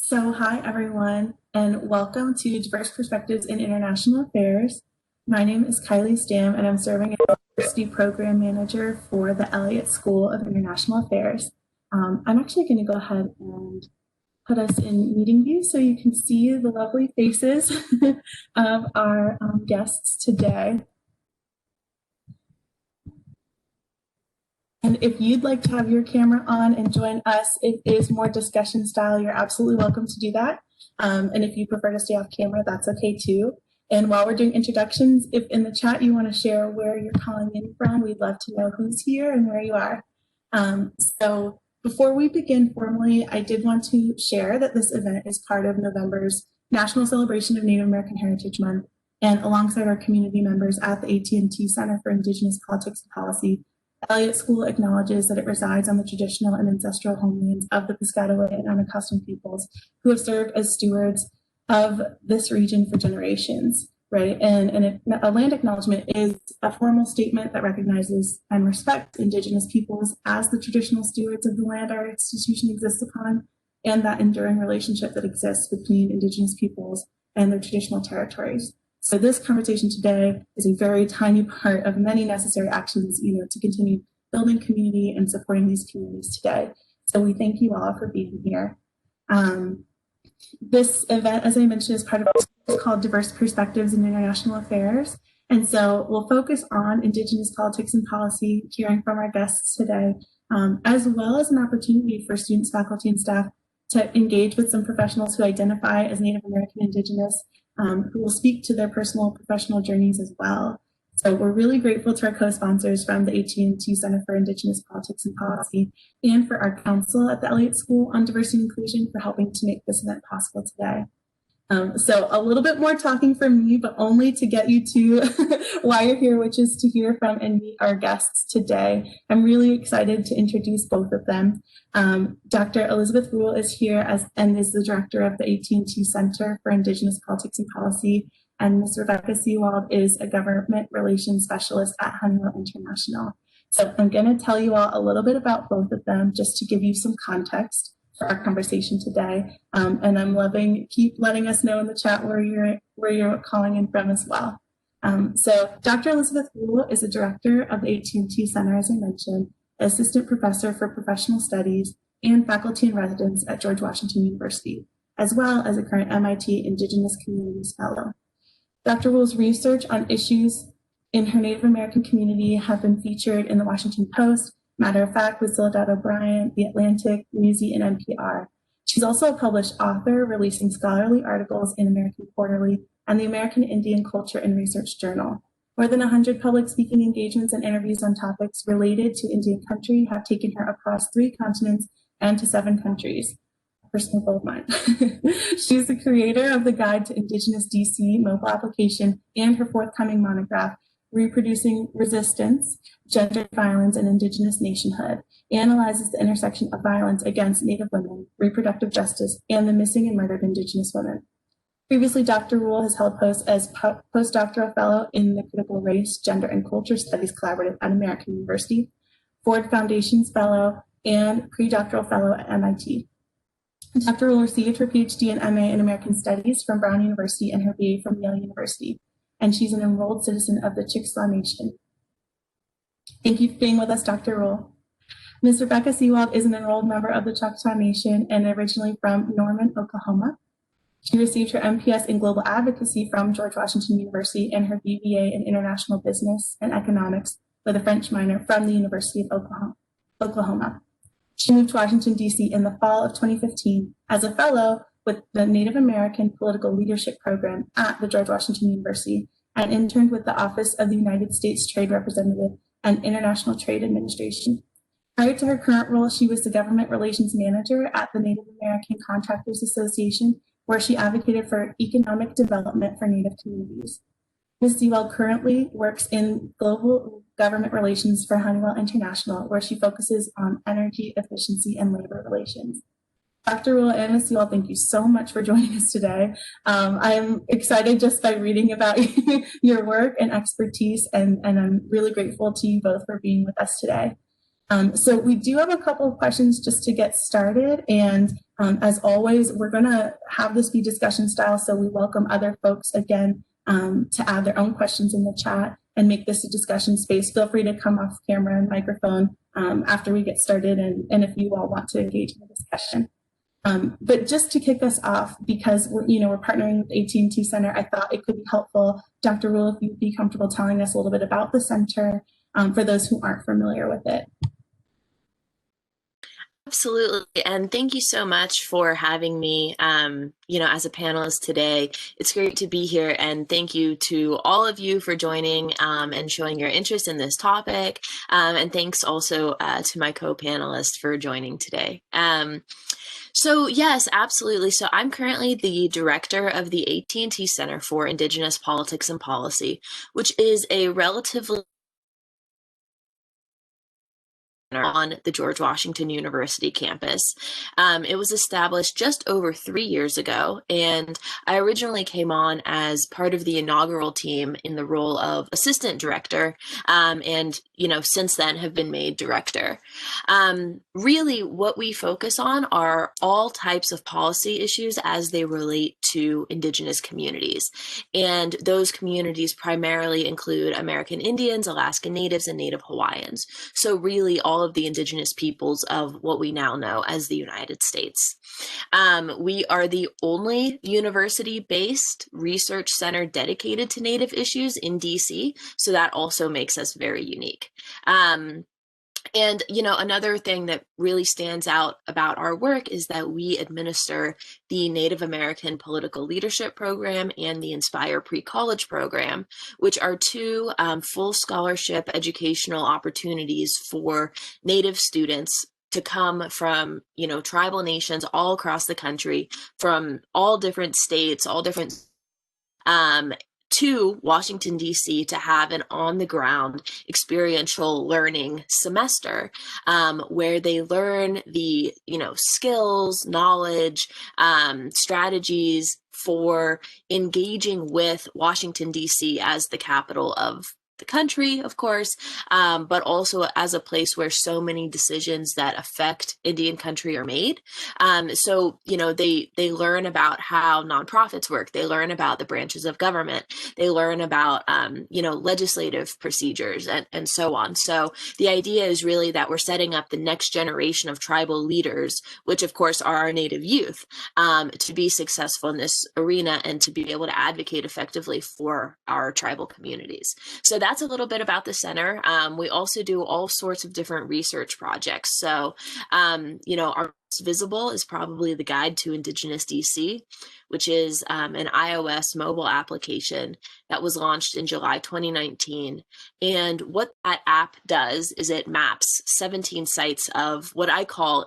Hi everyone, and welcome to Diverse Perspectives in International Affairs. My name is Kylie Stam, and I'm serving as University Program Manager for the Elliott School of International Affairs. I'm actually going to go ahead and put us in meeting view so you can see the lovely faces of our guests today. And if you'd like to have your camera on and join us, it is more discussion style. You're absolutely welcome to do that. And if you prefer to stay off camera, that's okay too. And while we're doing introductions, if in the chat you want to share where you're calling in from, we'd love to know who's here and where you are. So before we begin formally, I did want to share that this event is part of November's National Celebration of Native American Heritage Month. And alongside our community members at the AT&T Center for Indigenous Politics and Policy, Elliott School acknowledges that it resides on the traditional and ancestral homelands of the Piscataway and unaccustomed peoples who have served as stewards of this region for generations, right? And a land acknowledgement is a formal statement that recognizes and respects Indigenous peoples as the traditional stewards of the land our institution exists upon, and that enduring relationship that exists between Indigenous peoples and their traditional territories. So this conversation today is a very tiny part of many necessary actions, to continue building community and supporting these communities today. So we thank you all for being here. This event, as I mentioned, is part of what's called Diverse Perspectives in International Affairs. And so we'll focus on Indigenous politics and policy, hearing from our guests today, as well as an opportunity for students, faculty, and staff to engage with some professionals who identify as Native American Indigenous, who will speak to their personal and professional journeys as well. So we're really grateful to our co-sponsors from the AT&T Center for Indigenous Politics and Policy and for our council at the Elliott School on Diversity and Inclusion for helping to make this event possible today. So a little bit more talking from me, but only to get you to why you're here, which is to hear from and meet our guests today. I'm really excited to introduce both of them. Dr. Elizabeth Rule is here and is the director of the AT&T Center for Indigenous Politics and Policy, and Ms. Rebecca Seewald is a government relations specialist at Honeywell International. So I'm going to tell you all a little bit about both of them just to give you some context for our conversation today. And I'm keep letting us know in the chat where you're calling in from as well. So Dr. Elizabeth Rule is the director of the AT&T Center, as I mentioned, assistant professor for professional studies and faculty in residence at George Washington University, as well as a current MIT Indigenous Communities Fellow. Dr. Rule's research on issues in her Native American community have been featured in the Washington Post, Matter of Fact with Soledad O'Brien, The Atlantic, Newsy, and NPR. She's also a published author, releasing scholarly articles in American Quarterly and the American Indian Culture and Research Journal. More than 100 public speaking engagements and interviews on topics related to Indian country have taken her across 3 continents and to 7 countries. Personal goal of mine. She's the creator of the Guide to Indigenous DC mobile application and her forthcoming monograph, Reproducing Resistance, Gender Violence, and Indigenous Nationhood, analyzes the intersection of violence against Native women, reproductive justice, and the missing and murdered Indigenous women. Previously, Dr. Rule has held posts as postdoctoral fellow in the Critical Race, Gender, and Culture Studies Collaborative at American University, Ford Foundation's fellow, and pre-doctoral fellow at MIT. Dr. Rule received her PhD and MA in American Studies from Brown University and her BA from Yale University, and she's an enrolled citizen of the Chickasaw Nation. Thank you for being with us, Dr. Rule. Ms. Rebecca Seewald is an enrolled member of the Choctaw Nation and originally from Norman, Oklahoma. She received her MPS in Global Advocacy from George Washington University and her BBA in International Business and Economics with a French minor from the University of Oklahoma. She moved to Washington, D.C. in the fall of 2015 as a fellow with the Native American Political Leadership Program at the George Washington University and interned with the Office of the United States Trade Representative and International Trade Administration. Prior to her current role, she was the Government Relations Manager at the Native American Contractors Association, where she advocated for economic development for Native communities. Ms. Seewald currently works in global government relations for Honeywell International, where she focuses on energy efficiency and labor relations. Dr. Rule and Ms. Seewald, thank you so much for joining us today. I'm excited just by reading about your work and expertise, and I'm really grateful to you both for being with us today. So we do have a couple of questions just to get started. And as always, we're going to have this be discussion style. So we welcome other folks again to add their own questions in the chat and make this a discussion space. Feel free to come off camera and microphone after we get started, and if you all want to engage in the discussion. But just to kick us off, because we're partnering with AT&T Center, I thought it could be helpful, Dr. Rule, if you'd be comfortable telling us a little bit about the center for those who aren't familiar with it. Absolutely. And thank you so much for having me, as a panelist today. It's great to be here. And thank you to all of you for joining and showing your interest in this topic. And thanks also to my co-panelists for joining today. So yes, absolutely. So I'm currently the director of the AT&T Center for Indigenous Politics and Policy, which is a relatively on the George Washington University campus. It was established just over 3 years ago, and I originally came on as part of the inaugural team in the role of assistant director, and since then have been made director. Really, what we focus on are all types of policy issues as they relate to Indigenous communities, and those communities primarily include American Indians, Alaska Natives, and Native Hawaiians. So really all of the Indigenous peoples of what we now know as the United States. We are the only university-based research center dedicated to Native issues in DC, so that also makes us very unique. And, another thing that really stands out about our work is that we administer the Native American Political Leadership Program and the Inspire Pre-College Program, which are two full scholarship educational opportunities for Native students to come from, tribal nations all across the country, from all different states, all different to Washington, D.C. to have an on-the-ground experiential learning semester where they learn the, skills, knowledge, strategies for engaging with Washington, D.C. as the capital of the country, of course, but also as a place where so many decisions that affect Indian country are made. So, they learn about how nonprofits work. They learn about the branches of government. They learn about, legislative procedures and so on. So the idea is really that we're setting up the next generation of tribal leaders, which of course are our Native youth, to be successful in this arena and to be able to advocate effectively for our tribal communities. So that's a little bit about the center. We also do all sorts of different research projects. So, our most visible is probably the Guide to Indigenous DC, which is an iOS mobile application that was launched in July 2019. And what that app does is it maps 17 sites of what I call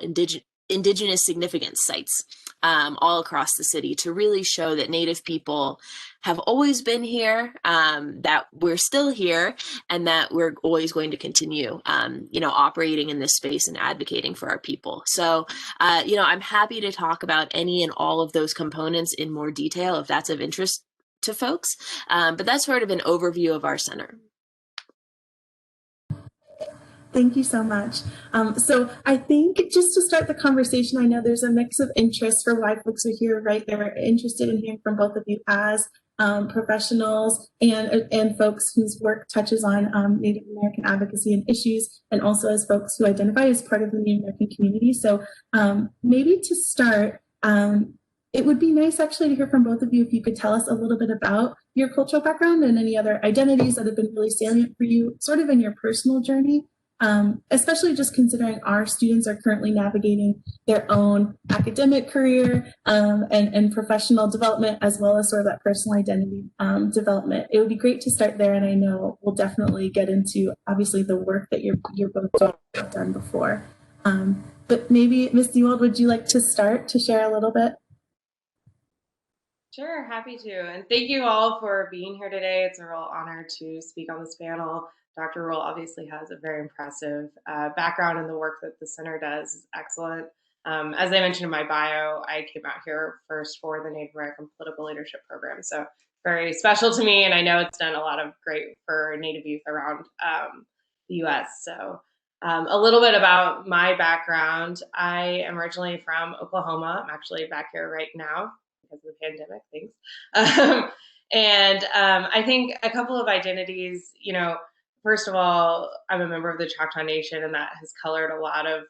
indigenous significance sites all across the city to really show that Native people have always been here, that we're still here, and that we're always going to continue, operating in this space and advocating for our people. So, I'm happy to talk about any and all of those components in more detail if that's of interest to folks. But that's sort of an overview of our center. Thank you so much. So I think just to start the conversation, I know there's a mix of interest for why folks are here, right? They're interested in hearing from both of you as professionals and folks whose work touches on Native American advocacy and issues, and also as folks who identify as part of the Native American community. So maybe to start, it would be nice actually to hear from both of you if you could tell us a little bit about your cultural background and any other identities that have been really salient for you, sort of in your personal journey. Especially just considering our students are currently navigating their own academic career and professional development, as well as sort of that personal identity development. It would be great to start there, and I know we'll definitely get into obviously the work that you're both done before. But maybe Ms. Seewald, would you like to start to share a little bit? Sure, happy to. And thank you all for being here today. It's a real honor to speak on this panel. Dr. Ruhl obviously has a very impressive background in the work that the center does. It's excellent. As I mentioned in my bio, I came out here first for the Native American Political Leadership Program. So very special to me, and I know it's done a lot of great for Native youth around the US. So A little bit about my background. I am originally from Oklahoma. I'm actually back here right now because of the pandemic, thanks. I think a couple of identities, first of all, I'm a member of the Choctaw Nation, and that has colored a lot of,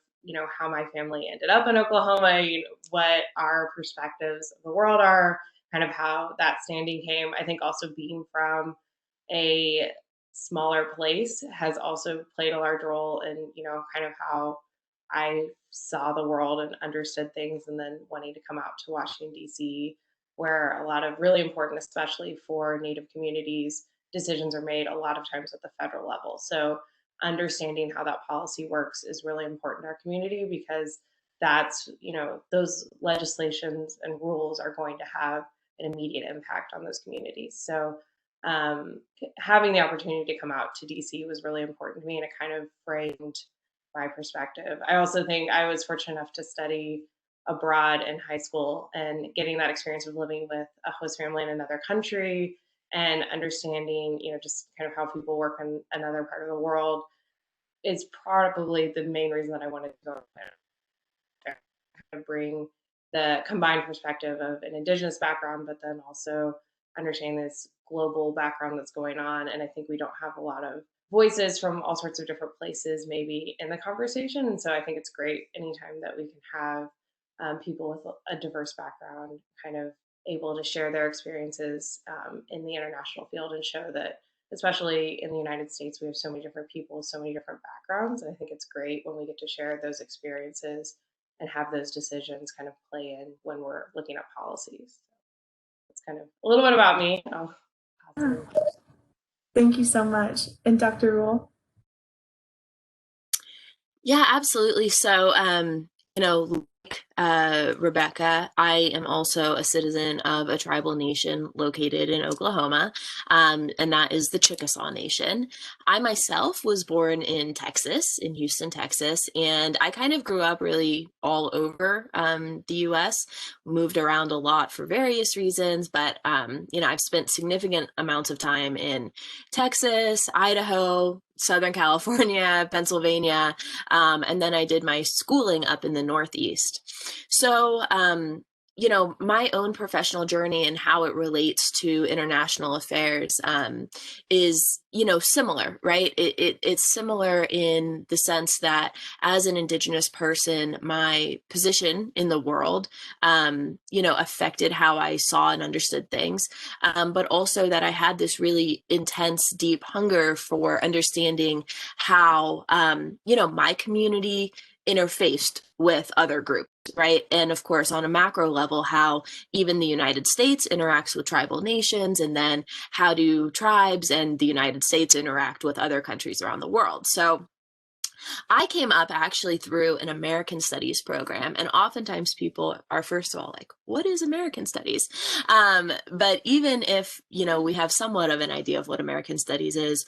how my family ended up in Oklahoma, what our perspectives of the world are, kind of how that standing came. I think also being from a smaller place has also played a large role in, kind of how I saw the world and understood things, and then wanting to come out to Washington, D.C., where a lot of really important, especially for Native communities, decisions are made a lot of times at the federal level. So understanding how that policy works is really important in our community, because that's, those legislations and rules are going to have an immediate impact on those communities. So having the opportunity to come out to DC was really important to me, and it kind of framed my perspective. I also think I was fortunate enough to study abroad in high school, and getting that experience of living with a host family in another country and understanding, just kind of how people work in another part of the world is probably the main reason that I wanted to go there. Kind of bring the combined perspective of an Indigenous background, but then also understanding this global background that's going on. And I think we don't have a lot of voices from all sorts of different places maybe in the conversation. And so I think it's great anytime that we can have people with a diverse background kind of able to share their experiences in the international field, and show that, especially in the United States, we have so many different people, so many different backgrounds. And I think it's great when we get to share those experiences and have those decisions kind of play in when we're looking at policies. It's kind of a little bit about me. Thank you so much. And Dr. Rule? Yeah, absolutely. So, Rebecca, I am also a citizen of a tribal nation located in Oklahoma, and that is the Chickasaw Nation. I myself was born in Texas, in Houston, Texas, and I kind of grew up really all over the U.S., moved around a lot for various reasons, but, I've spent significant amounts of time in Texas, Idaho, Southern California, Pennsylvania, and then I did my schooling up in the Northeast. So, my own professional journey and how it relates to international affairs is, similar, right? It's similar in the sense that as an Indigenous person, my position in the world, affected how I saw and understood things, but also that I had this really intense, deep hunger for understanding how, my community interfaced with other groups, right? And of course, on a macro level, how even the United States interacts with tribal nations, and then how do tribes and the United States interact with other countries around the world. So I came up actually through an American Studies program, and oftentimes people are, first of all, like, what is American Studies? But even if, we have somewhat of an idea of what American Studies is,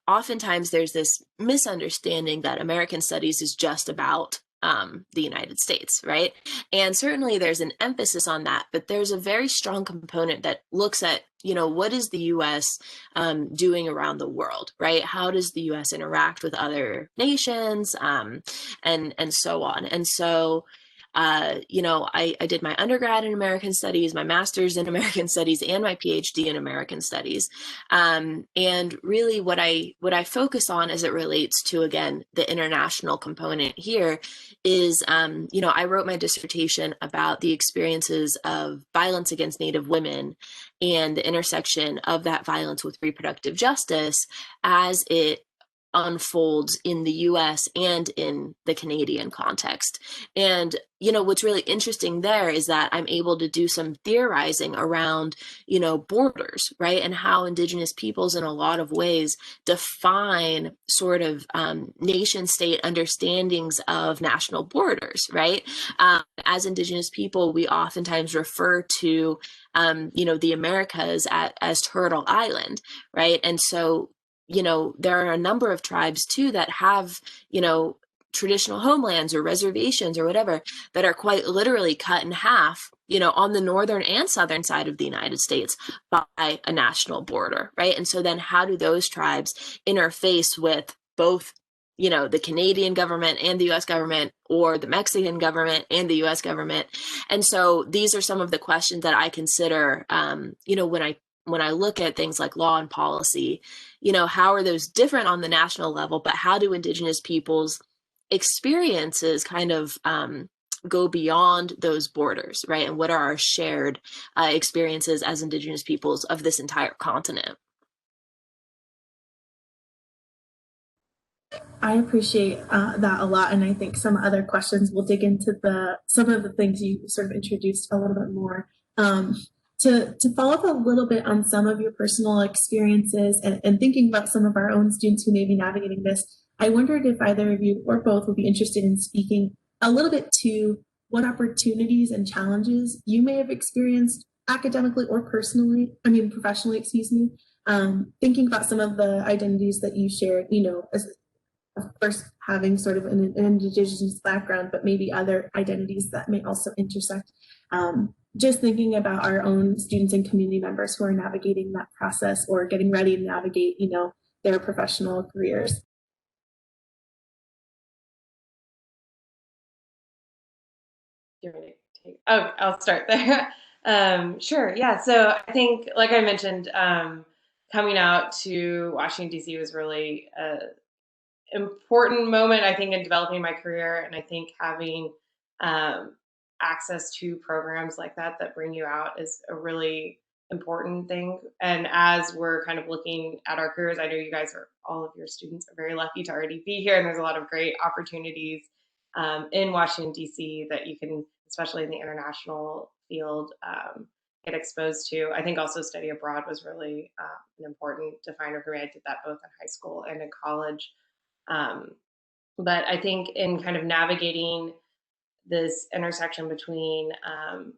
oftentimes there's this misunderstanding that American Studies is just about the United States, right? And certainly there's an emphasis on that, but there's a very strong component that looks at, what is the U.S. Doing around the world, right? How does the U.S. interact with other nations, and so on. And so, I did my undergrad in American Studies, my master's in American Studies, and my PhD in American Studies. And really what I focus on as it relates to, again, the international component here is, I wrote my dissertation about the experiences of violence against Native women and the intersection of that violence with reproductive justice as it unfolds in the US and in the Canadian context. And, what's really interesting there is that I'm able to do some theorizing around, borders, right? And how Indigenous peoples in a lot of ways define sort of nation state understandings of national borders, right? As Indigenous people, we oftentimes refer to, the Americas as Turtle Island, right? And so, there are a number of tribes too that have, traditional homelands or reservations or whatever that are quite literally cut in half, on the northern and southern side of the United States by a national border, right? And so then how do those tribes interface with both the Canadian government and the US government, or the Mexican government and the US government. And so these are some of the questions that I consider, when I look at things like law and policy, how are those different on the national level, but how do Indigenous peoples' experiences kind of go beyond those borders, right? And what are our shared experiences as Indigenous peoples of this entire continent? I appreciate that a lot, and I think some other questions we'll dig into some of the things you sort of introduced a little bit more. To follow up a little bit on some of your personal experiences and thinking about some of our own students who may be navigating this, I wondered if either of you or both would be interested in speaking a little bit to what opportunities and challenges you may have experienced academically or professionally, excuse me, thinking about some of the identities that you shared, as of course, having sort of an Indigenous background, but maybe other identities that may also intersect. Just thinking about our own students and community members who are navigating that process or getting ready to navigate, their professional careers. I'll start there. Sure. Yeah. So I think, like I mentioned, coming out to Washington, D.C. was really important moment, I think, in developing my career. And I think having access to programs like that bring you out is a really important thing. And as we're kind of looking at our careers, I know all of your students are very lucky to already be here. And there's a lot of great opportunities in Washington, D.C. that you can, especially in the international field, get exposed to. I think also study abroad was really an important definer for me. I did that both in high school and in college. But I think in kind of navigating this intersection between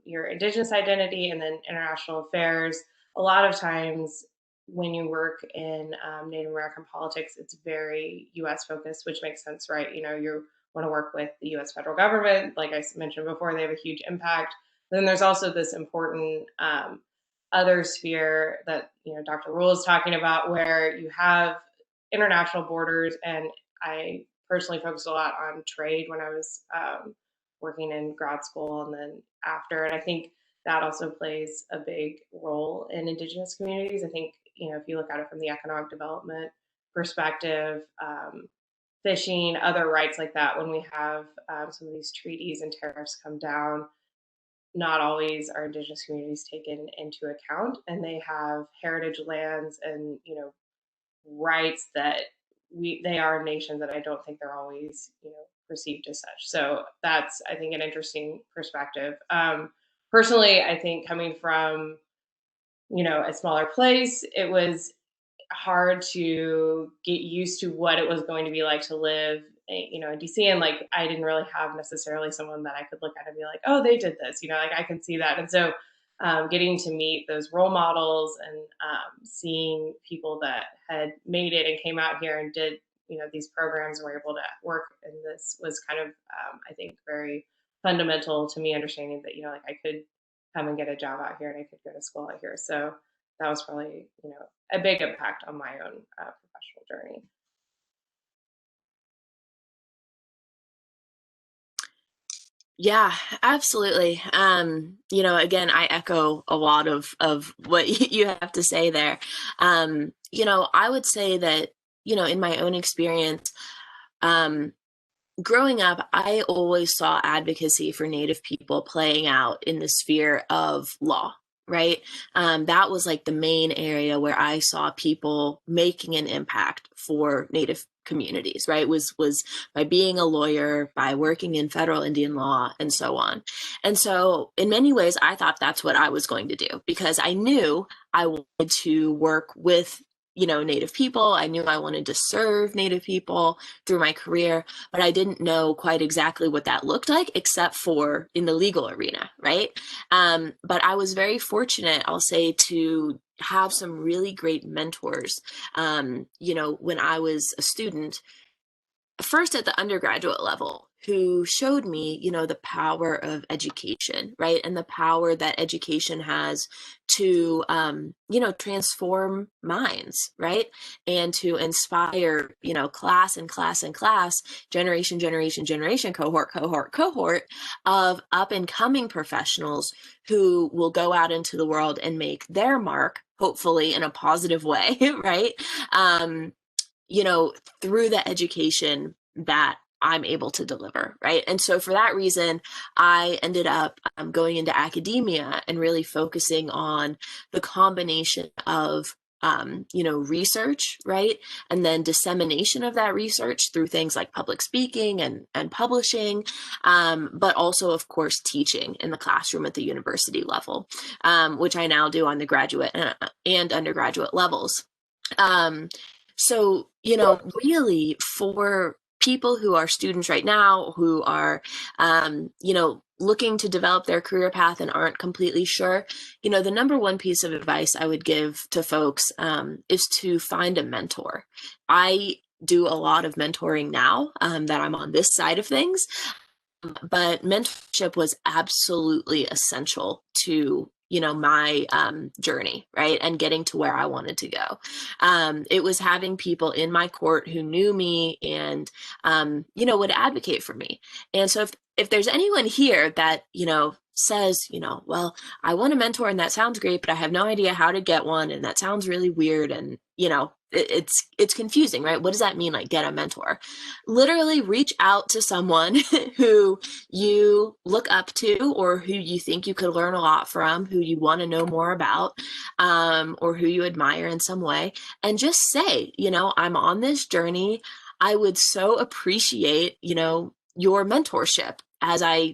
your Indigenous identity and then international affairs, a lot of times when you work in Native American politics, it's very US focused, which makes sense, right? You want to work with the US federal government. Like I mentioned before, they have a huge impact. Then there's also this important other sphere that Dr. Rule is talking about, where you have international borders. And I personally focused a lot on trade when I was working in grad school and then after. And I think that also plays a big role in Indigenous communities. I think, if you look at it from the economic development perspective, fishing, other rights like that, when we have some of these treaties and tariffs come down, not always are Indigenous communities taken into account, and they have heritage lands and rights that they are nations that I don't think they're always perceived as such. So that's, I think, an interesting perspective. Personally, I think coming from a smaller place, it was hard to get used to what it was going to be like to live in DC. And like, I didn't really have necessarily someone that I could look at and be like, oh, they did this, like I can see that. And so getting to meet those role models and seeing people that had made it and came out here and did these programs and were able to work in this was kind of I think very fundamental to me understanding that like I could come and get a job out here and I could go to school out here. So that was probably a big impact on my own professional journey. Yeah, absolutely. Again, I echo a lot of what you have to say there. I would say that, in my own experience, growing up, I always saw advocacy for Native people playing out in the sphere of law, right? That was like the main area where I saw people making an impact for Native communities, right? Was by being a lawyer, by working in federal Indian law, and so on. And so in many ways, I thought that's what I was going to do, because I knew I wanted to work with Native people. I knew I wanted to serve Native people through my career, but I didn't know quite exactly what that looked like, except for in the legal arena, right? But I was very fortunate, I'll say, to have some really great mentors. When I was a student, first at the undergraduate level, who showed me, the power of education, right? And the power that education has to, transform minds, right? And to inspire, class and class and class, generation, cohort of up and coming professionals who will go out into the world and make their mark, hopefully in a positive way, right? Through the education that I'm able to deliver, right? And so for that reason, I ended up going into academia and really focusing on the combination of research, right? And then dissemination of that research through things like public speaking and publishing, but also, of course, teaching in the classroom at the university level, which I now do on the graduate and undergraduate levels. So, really for people who are students right now, who are, looking to develop their career path and aren't completely sure, the number one piece of advice I would give to folks is to find a mentor. I do a lot of mentoring now that I'm on this side of things, but mentorship was absolutely essential to my journey, right, and getting to where I wanted to go. It was having people in my court who knew me and would advocate for me. And so if there's anyone here that says, well, I want a mentor and that sounds great, but I have no idea how to get one, and that sounds really weird, and it's confusing, right? What does that mean, like get a mentor? Literally reach out to someone who you look up to, or who you think you could learn a lot from, who you want to know more about, or who you admire in some way, and just say, I'm on this journey. I would so appreciate, your mentorship as I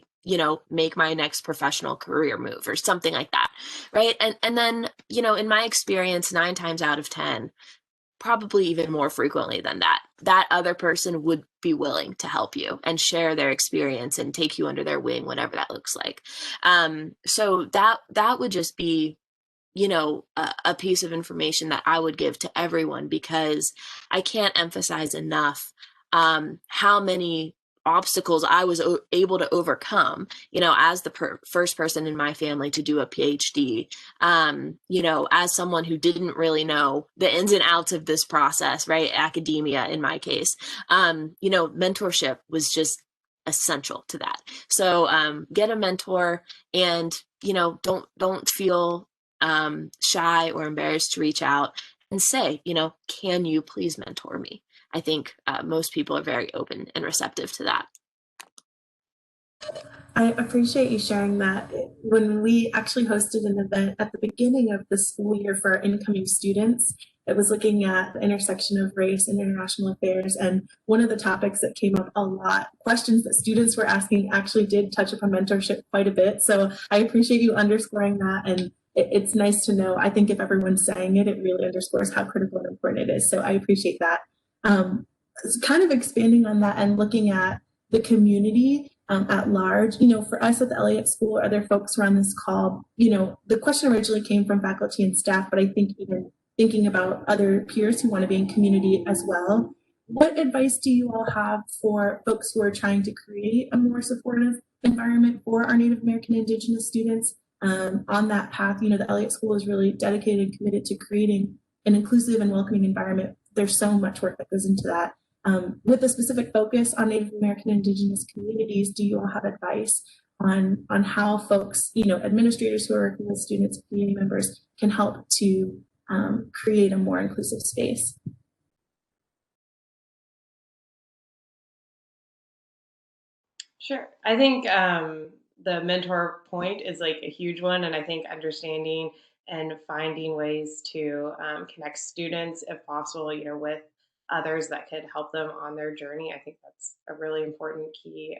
make my next professional career move, or something like that, right? And then in my experience, 9 times out of 10, probably even more frequently than that other person would be willing to help you and share their experience and take you under their wing, whatever that looks like. So that would just be a piece of information that I would give to everyone, because I can't emphasize enough how many obstacles I was able to overcome, as the first person in my family to do a PhD, as someone who didn't really know the ins and outs of this process, right? Academia, in my case, mentorship was just essential to that. So get a mentor, and don't feel shy or embarrassed to reach out and say, can you please mentor me? I think most people are very open and receptive to that. I appreciate you sharing that. When we actually hosted an event at the beginning of the school year for our incoming students, it was looking at the intersection of race and international affairs. And one of the topics that came up a lot, questions that students were asking, actually did touch upon mentorship quite a bit. So I appreciate you underscoring that. And it's nice to know. I think if everyone's saying it, it really underscores how critical and important it is. So I appreciate that. Kind of expanding on that and looking at the community at large, for us at the Elliott School, or other folks around this call, the question originally came from faculty and staff, but I think even thinking about other peers who want to be in community as well, what advice do you all have for folks who are trying to create a more supportive environment for our Native American Indigenous students on that path? The Elliott School is really dedicated and committed to creating an inclusive and welcoming environment. There's so much work that goes into that. With a specific focus on Native American Indigenous communities, do you all have advice on how folks, administrators who are working with students, community members, can help to create a more inclusive space? Sure. I think the mentor point is like a huge one, and I think understanding and finding ways to connect students, if possible, with others that could help them on their journey. I think that's a really important key.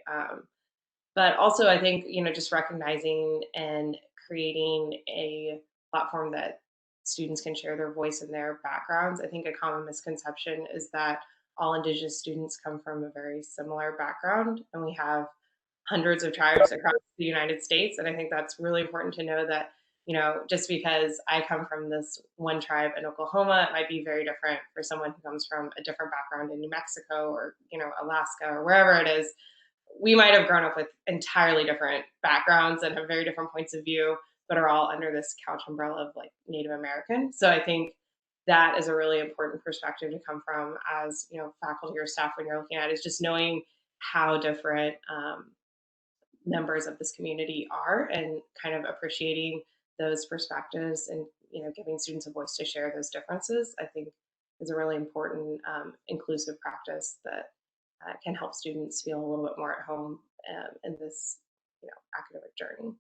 But also, I think just recognizing and creating a platform that students can share their voice and their backgrounds. I think a common misconception is that all Indigenous students come from a very similar background, and we have hundreds of tribes across the United States. And I think that's really important to know that just because I come from this one tribe in Oklahoma, it might be very different for someone who comes from a different background in New Mexico or, Alaska or wherever it is. We might have grown up with entirely different backgrounds and have very different points of view, but are all under this couch umbrella of like Native American. So I think that is a really important perspective to come from as, faculty or staff when you're looking at it, is just knowing how different members of this community are and kind of appreciating those perspectives and, giving students a voice to share those differences, I think is a really important inclusive practice that can help students feel a little bit more at home in this, academic journey.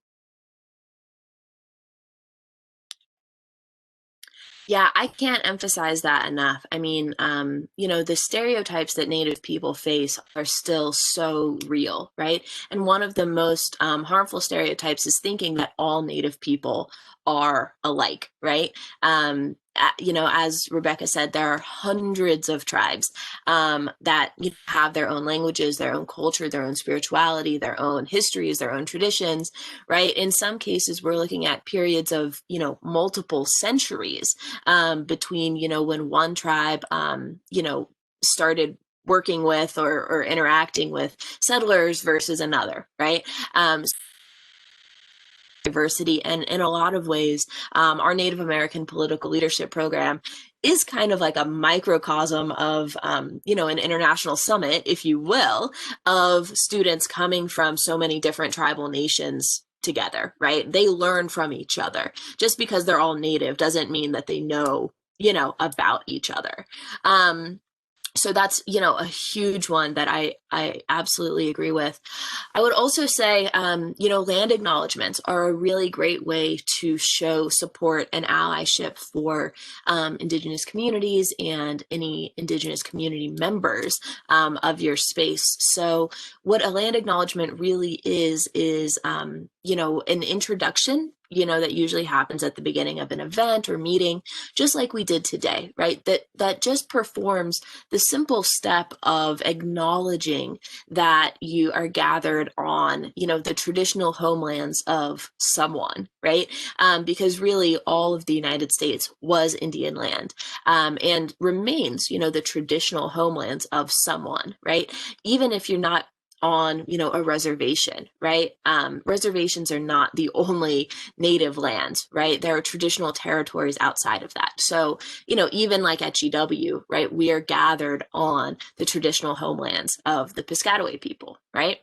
Yeah, I can't emphasize that enough. I mean, the stereotypes that Native people face are still so real, right? And one of the most harmful stereotypes is thinking that all Native people are alike, right? As Rebecca said, there are hundreds of tribes that have their own languages, their own culture, their own spirituality, their own histories, their own traditions, right? In some cases, we're looking at periods of, multiple centuries between, when one tribe, started working with or interacting with settlers versus another, right? Diversity, and in a lot of ways, our Native American political leadership program is kind of like a microcosm of, an international summit, if you will, of students coming from so many different tribal nations together, right? They learn from each other. Just because they're all Native doesn't mean that they know, about each other. So that's, a huge one that I absolutely agree with. I would also say, land acknowledgements are a really great way to show support and allyship for Indigenous communities and any Indigenous community members of your space. So what a land acknowledgement really is an introduction that usually happens at the beginning of an event or meeting, just like we did today, right? That just performs the simple step of acknowledging that you are gathered on, the traditional homelands of someone, right? Because really all of the United States was Indian land and remains, the traditional homelands of someone, right? Even if you're not on, a reservation, right? Reservations are not the only native lands, right? There are traditional territories outside of that. So, even like at GW, right, we are gathered on the traditional homelands of the Piscataway people, right?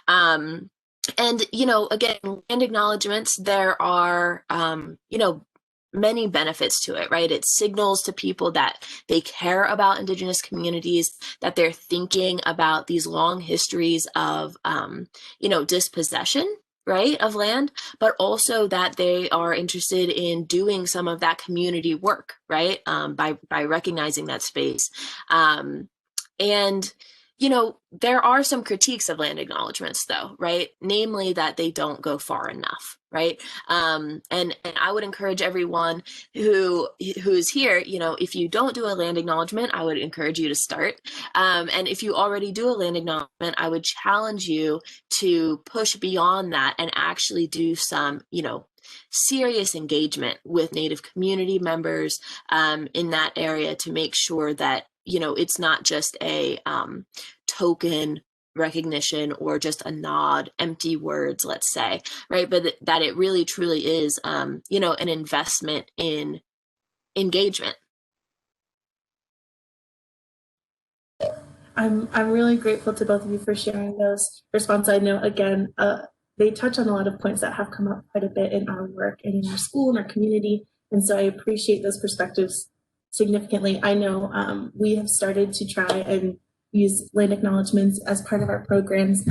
And, again, land acknowledgements, there are, many benefits to it, right? It signals to people that they care about Indigenous communities, that they're thinking about these long histories of, dispossession, right, of land, but also that they are interested in doing some of that community work, right, by recognizing that space. And there are some critiques of land acknowledgements, though, right? Namely, that they don't go far enough, right? And I would encourage everyone who's here, if you don't do a land acknowledgement, I would encourage you to start. And if you already do a land acknowledgement, I would challenge you to push beyond that and actually do some, serious engagement with Native community members in that area to make sure that it's not just a token recognition or just a nod, empty words, let's say, right? But that it really truly is, an investment in engagement. I'm really grateful to both of you for sharing those responses. I know, again, they touch on a lot of points that have come up quite a bit in our work and in our school and our community. And so I appreciate those perspectives significantly. I know we have started to try and use land acknowledgements as part of our programs.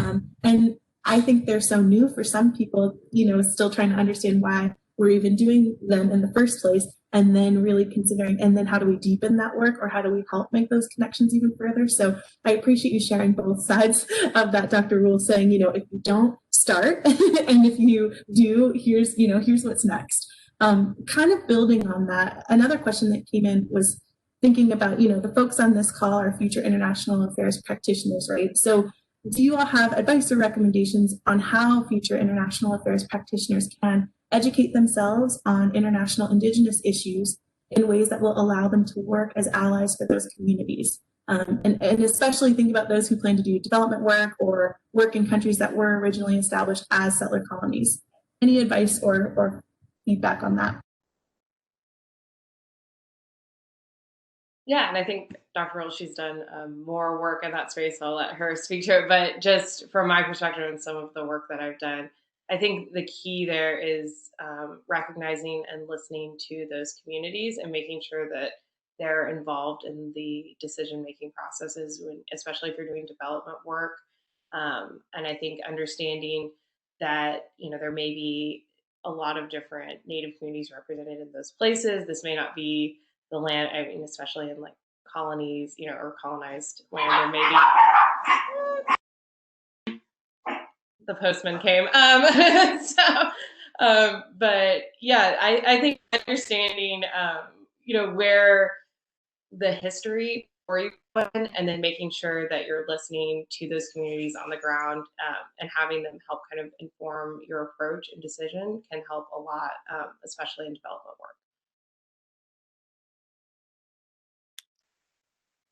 And I think they're so new for some people, still trying to understand why we're even doing them in the first place, and then really considering, and then how do we deepen that work, or how do we help make those connections even further? So I appreciate you sharing both sides of that, Dr. Rule, saying, if you don't start, and if you do, here's what's next. Kind of building on that, another question that came in was thinking about, the folks on this call are future international affairs practitioners, right? So do you all have advice or recommendations on how future international affairs practitioners can educate themselves on international Indigenous issues in ways that will allow them to work as allies for those communities. And especially think about those who plan to do development work or work in countries that were originally established as settler colonies. Any advice or feedback on that? Yeah, and I think Dr. Roll, she's done more work in that space, so I'll let her speak to it. But just from my perspective and some of the work that I've done, I think the key there is recognizing and listening to those communities and making sure that they're involved in the decision-making processes, especially if you're doing development work. And I think understanding that, there may be a lot of different Native communities represented in those places. This may not be the land, I mean, especially in like colonies, or colonized land, there may be the postman came. But yeah, I think understanding, where the history for you and then making sure that you're listening to those communities on the ground and having them help kind of inform your approach and decision can help a lot, especially in development work.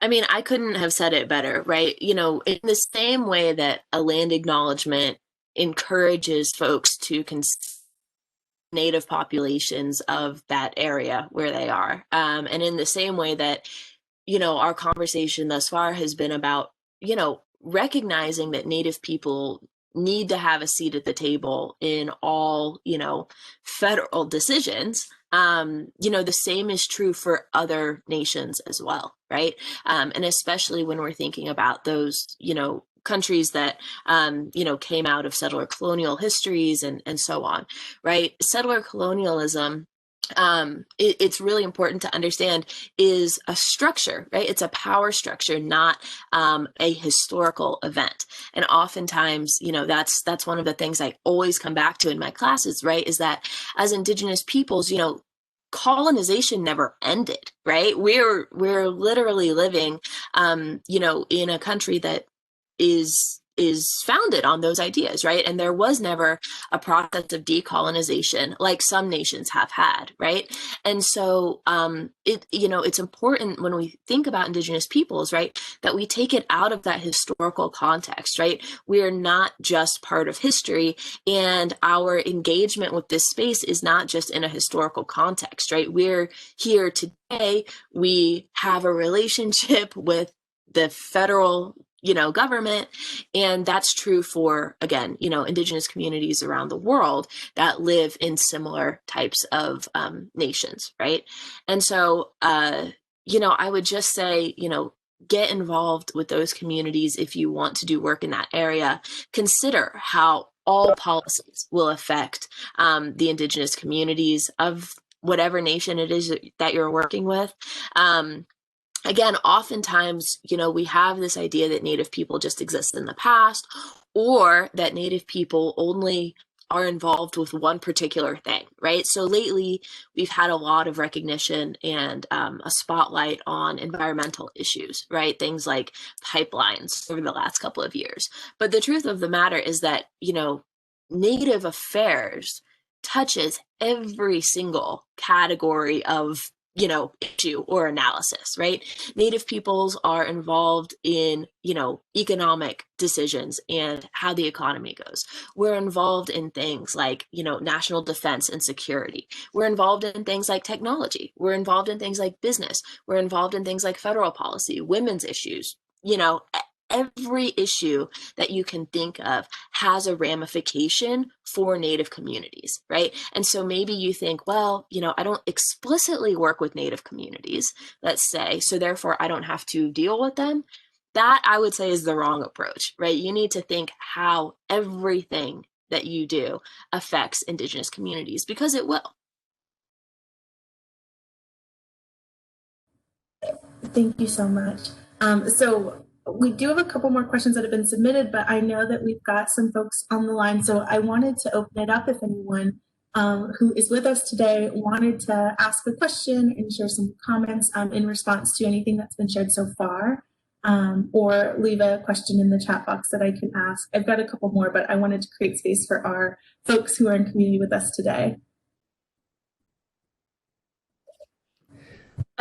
I mean, I couldn't have said it better, right? In the same way that a land acknowledgement encourages folks to consider Native populations of that area where they are. And in the same way that, our conversation thus far has been about, recognizing that Native people need to have a seat at the table in all, federal decisions. The same is true for other nations as well, right? And especially when we're thinking about those, countries that, came out of settler colonial histories and so on, right? Settler colonialism, it's really important to understand, is a structure, right? It's a power structure, not a historical event. And oftentimes, that's one of the things I always come back to in my classes, right? Is that as Indigenous peoples, colonization never ended, right? We're literally living, in a country that is founded on those ideas, right? And there was never a process of decolonization like some nations have had, right? And so it's important when we think about Indigenous peoples, right, that we take it out of that historical context, right? We are not just part of history, and our engagement with this space is not just in a historical context, right? We're here today. We have a relationship with the federal government. And that's true for, again, Indigenous communities around the world that live in similar types of nations, right? And so, I would just say, get involved with those communities if you want to do work in that area. Consider how all policies will affect the Indigenous communities of whatever nation it is that you're working with. Again, oftentimes, we have this idea that Native people just exist in the past, or that Native people only are involved with one particular thing, right? So lately, we've had a lot of recognition and a spotlight on environmental issues, right? Things like pipelines over the last couple of years. But the truth of the matter is that, Native affairs touches every single category of issue or analysis, right? Native peoples are involved in, economic decisions and how the economy goes. We're involved in things like, national defense and security. We're involved in things like technology. We're involved in things like business. We're involved in things like federal policy, women's issues, every issue that you can think of has a ramification for Native communities, right? And so maybe you think, well, I don't explicitly work with Native communities, let's say, so therefore I don't have to deal with them. That, I would say, is the wrong approach, right? You need to think how everything that you do affects Indigenous communities, because it will. Thank you so much. So we do have a couple more questions that have been submitted, but I know that we've got some folks on the line. So I wanted to open it up if anyone who is with us today wanted to ask a question and share some comments in response to anything that's been shared so far, or leave a question in the chat box that I can ask. I've got a couple more, but I wanted to create space for our folks who are in community with us today.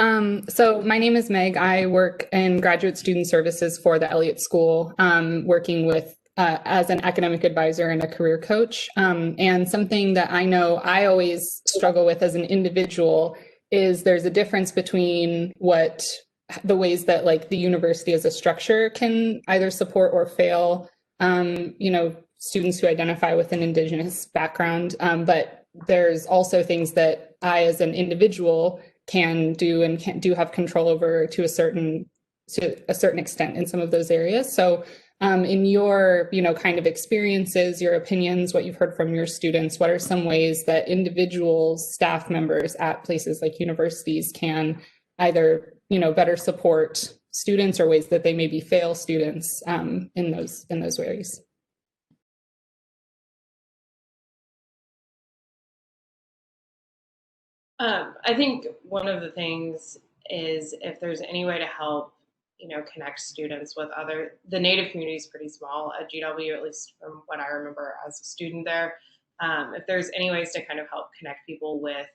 So my name is Meg. I work in graduate student services for the Elliott School, working with as an academic advisor and a career coach. And something that I know I always struggle with as an individual is there's a difference between what the ways that like the university as a structure can either support or fail, students who identify with an Indigenous background. But there's also things that I, as an individual, can do and do have control over to a certain extent in some of those areas. So in your, kind of experiences, your opinions, what you've heard from your students, what are some ways that individuals, staff members at places like universities can either, better support students or ways that they maybe fail students in those ways? I think one of the things is if there's any way to help, connect students with the Native community is pretty small at GW, at least from what I remember as a student there. If there's any ways to kind of help connect people with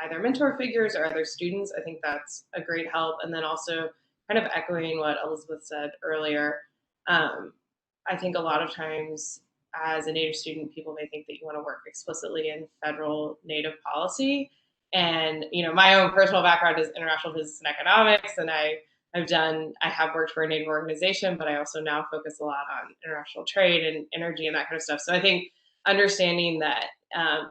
either mentor figures or other students, I think that's a great help. And then also kind of echoing what Elizabeth said earlier, I think a lot of times as a Native student, people may think that you want to work explicitly in federal Native policy. And, my own personal background is international business and economics, and I have worked for a Native organization, but I also now focus a lot on international trade and energy and that kind of stuff. So I think understanding that to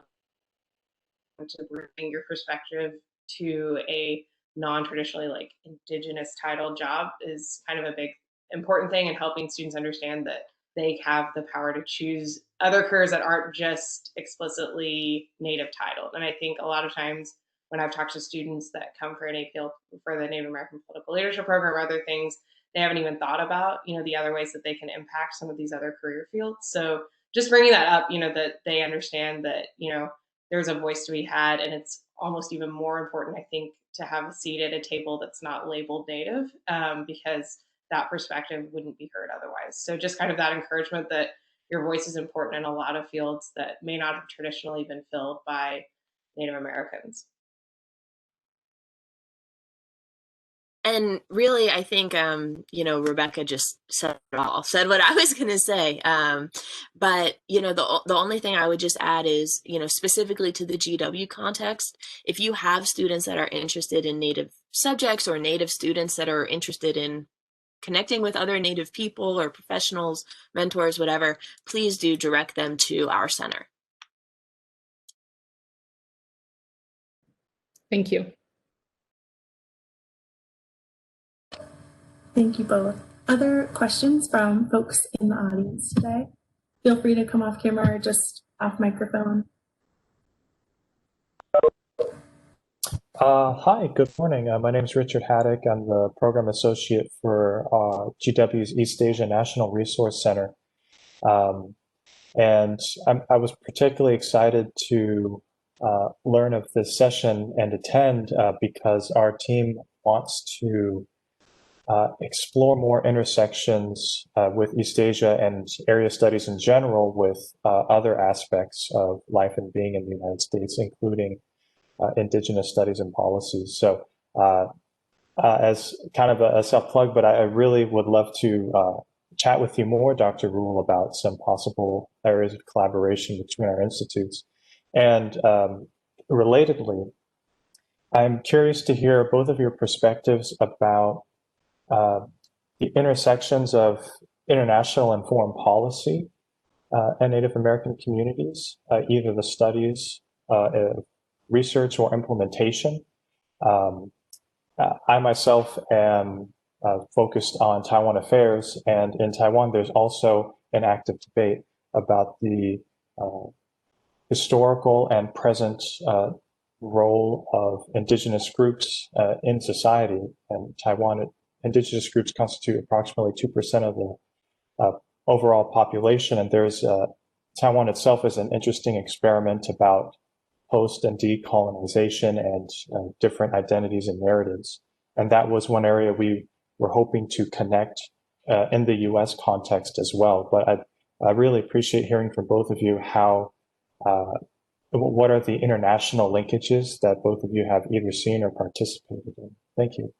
bring your perspective to a non-traditionally like Indigenous titled job is kind of a big important thing, and helping students understand that they have the power to choose other careers that aren't just explicitly Native titled. And I think a lot of times when I've talked to students that come for an APL for the Native American Political Leadership Program or other things, they haven't even thought about, the other ways that they can impact some of these other career fields. So just bringing that up, that they understand that, there's a voice to be had, and it's almost even more important, I think, to have a seat at a table that's not labeled Native, because that perspective wouldn't be heard otherwise. So just kind of that encouragement that your voice is important in a lot of fields that may not have traditionally been filled by Native Americans. And really, I think, Rebecca just said what I was going to say. But, the only thing I would just add is, specifically to the GW context, if you have students that are interested in Native subjects or Native students that are interested in connecting with other Native people or professionals, mentors, whatever, please do direct them to our center. Thank you. Thank you both. Other questions from folks in the audience today? Feel free to come off camera or just off microphone. Hi, good morning. My name is Richard Haddock. I'm the program associate for GW's East Asia National Resource Center. And I was particularly excited to learn of this session and attend because our team wants to explore more intersections with East Asia and area studies in general with other aspects of life and being in the United States, including Indigenous studies and policies. So as kind of a self-plug, but I really would love to chat with you more, Dr. Rule, about some possible areas of collaboration between our institutes. And relatedly, I'm curious to hear both of your perspectives about the intersections of international and foreign policy and Native American communities, either the studies, research, or implementation. I myself am focused on Taiwan affairs, and in Taiwan there's also an active debate about the historical and present role of indigenous groups in society. And Taiwan, indigenous groups constitute approximately 2% of the overall population, and there's Taiwan itself is an interesting experiment about post and decolonization and different identities and narratives. And that was one area we were hoping to connect in the US context as well. But I really appreciate hearing from both of you how what are the international linkages that both of you have either seen or participated in? Thank you.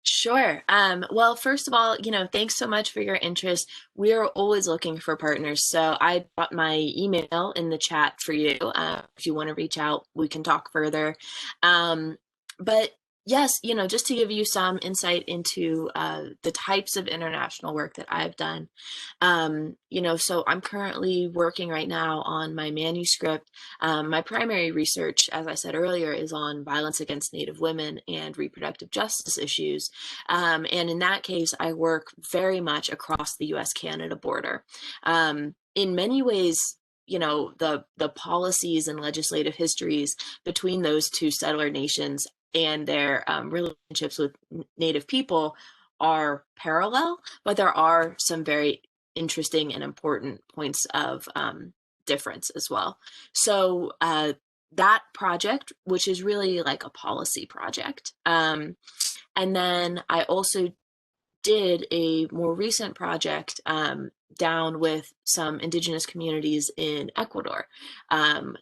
Sure. Well, first of all, thanks so much for your interest. We are always looking for partners. So I brought my email in the chat for you. If you want to reach out, we can talk further. But yes, just to give you some insight into the types of international work that I've done. So I'm currently working right now on my manuscript. My primary research, as I said earlier, is on violence against Native women and reproductive justice issues. And in that case, I work very much across the US-Canada border. In many ways, the policies and legislative histories between those two settler nations and their relationships with Native people are parallel, but there are some very interesting and important points of difference as well. So that project, which is really like a policy project. And then I also did a more recent project down with some indigenous communities in Ecuador.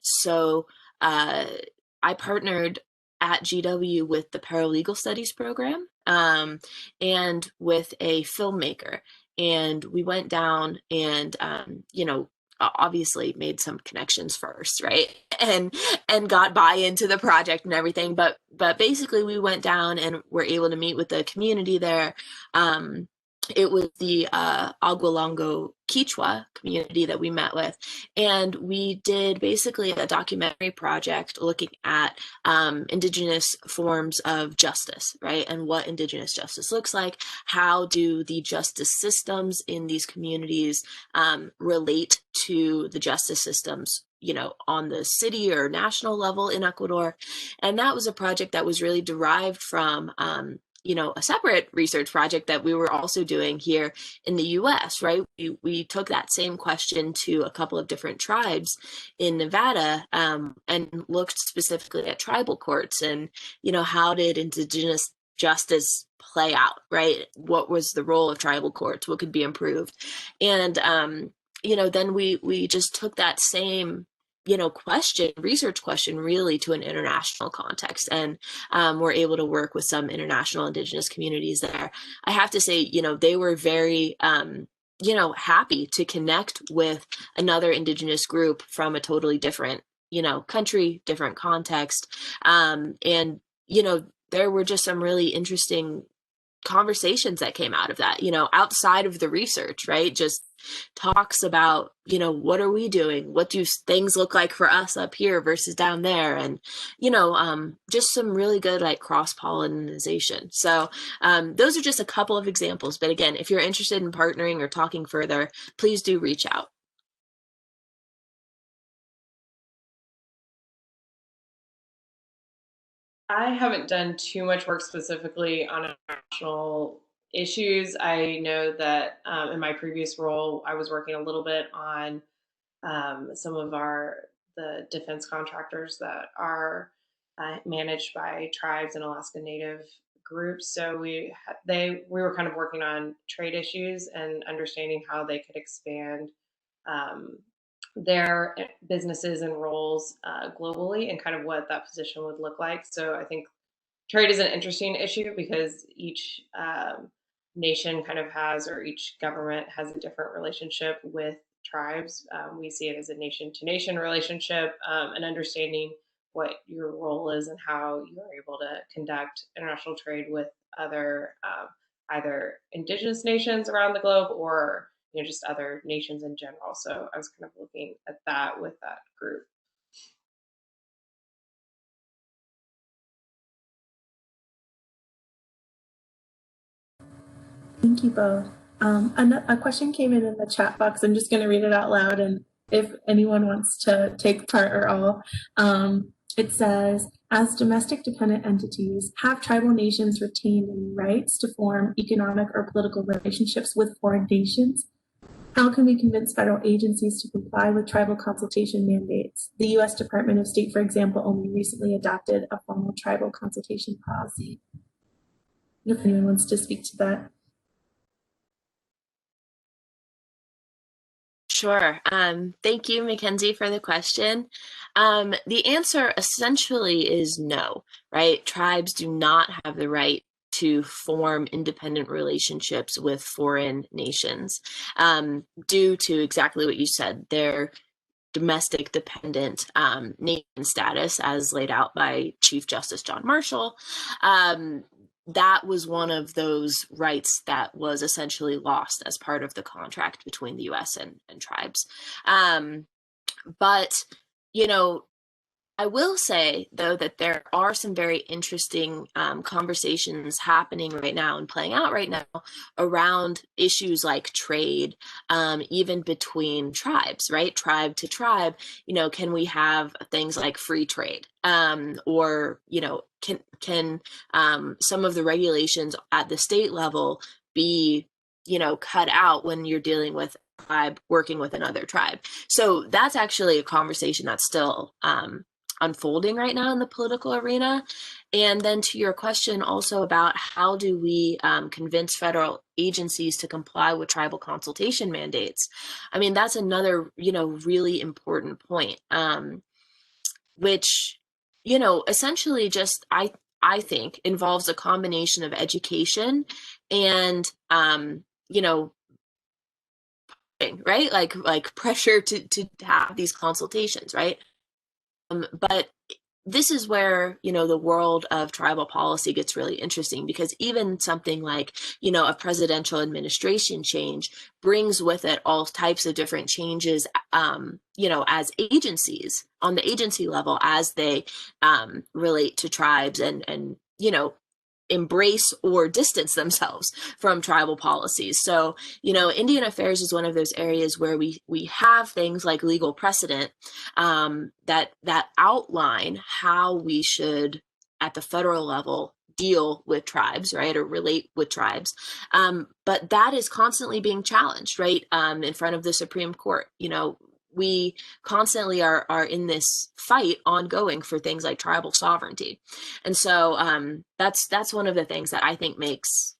So I partnered at GW with the Paralegal Studies program and with a filmmaker. And we went down and, obviously made some connections first, right? And got buy-in to the project and everything. But basically we went down and were able to meet with the community there. It was the Agualongo Quechua community that we met with. And we did basically a documentary project looking at indigenous forms of justice, right? And what indigenous justice looks like. How do the justice systems in these communities relate to the justice systems, on the city or national level in Ecuador? And that was a project that was really derived from a separate research project that we were also doing here in the US, right? We took that same question to a couple of different tribes in Nevada and looked specifically at tribal courts and, how did indigenous justice play out, right? What was the role of tribal courts? What could be improved? And, then we just took that same research question really to an international context. And we're able to work with some international indigenous communities there. I have to say, they were very, happy to connect with another indigenous group from a totally different, country, different context. And, there were just some really interesting conversations that came out of that, outside of the research, right? Just talks about, what are we doing? What do things look like for us up here versus down there? And, just some really good like cross-pollination. So those are just a couple of examples. But again, if you're interested in partnering or talking further, please do reach out. I haven't done too much work specifically on international issues. I know that in my previous role, I was working a little bit on some of the defense contractors that are managed by tribes and Alaska Native groups. So we were kind of working on trade issues and understanding how they could expand their businesses and roles globally and kind of what that position would look like. So I think trade is an interesting issue because each nation kind of has, or each government has a different relationship with tribes. We see it as a nation-to-nation relationship, and understanding what your role is and how you are able to conduct international trade with other either indigenous nations around the globe or just other nations in general. So I was kind of looking at that with that group. Thank you both. A question came in the chat box. I'm just going to read it out loud, and if anyone wants to take part or all. It says, as domestic dependent entities, have tribal nations retained any rights to form economic or political relationships with foreign nations? How can we convince federal agencies to comply with tribal consultation mandates? The U.S. Department of State, for example, only recently adopted a formal tribal consultation policy. If anyone wants to speak to that. Sure. Thank you, Mackenzie, for the question. The answer essentially is no, right? Tribes do not have the right to form independent relationships with foreign nations due to exactly what you said, their domestic dependent nation status as laid out by Chief Justice John Marshall. That was one of those rights that was essentially lost as part of the contract between the US and tribes. But, you know, I will say, though, that there are some very interesting conversations happening right now and playing out right now around issues like trade, even between tribes, right? Tribe to tribe, you know, can we have things like free trade? Or, you know, can some of the regulations at the state level be, you know, cut out when you're dealing with a tribe working with another tribe? So that's actually a conversation that's still unfolding right now in the political arena. And then to your question also about how do we convince federal agencies to comply with tribal consultation mandates? I mean, that's another, you know, really important point, which, you know, essentially just, I think involves a combination of education and, you know, right? Like pressure to have these consultations, right? But this is where, you know, the world of tribal policy gets really interesting, because even something like, you know, a presidential administration change brings with it all types of different changes, you know, as agencies on the agency level, as they relate to tribes and, you know, embrace or distance themselves from tribal policies. So, you know, Indian affairs is one of those areas where we have things like legal precedent that outline how we should, at the federal level, deal with tribes, right, or relate with tribes. But that is constantly being challenged, right, in front of the Supreme Court. You know, we constantly are in this fight ongoing for things like tribal sovereignty. And so that's one of the things that I think makes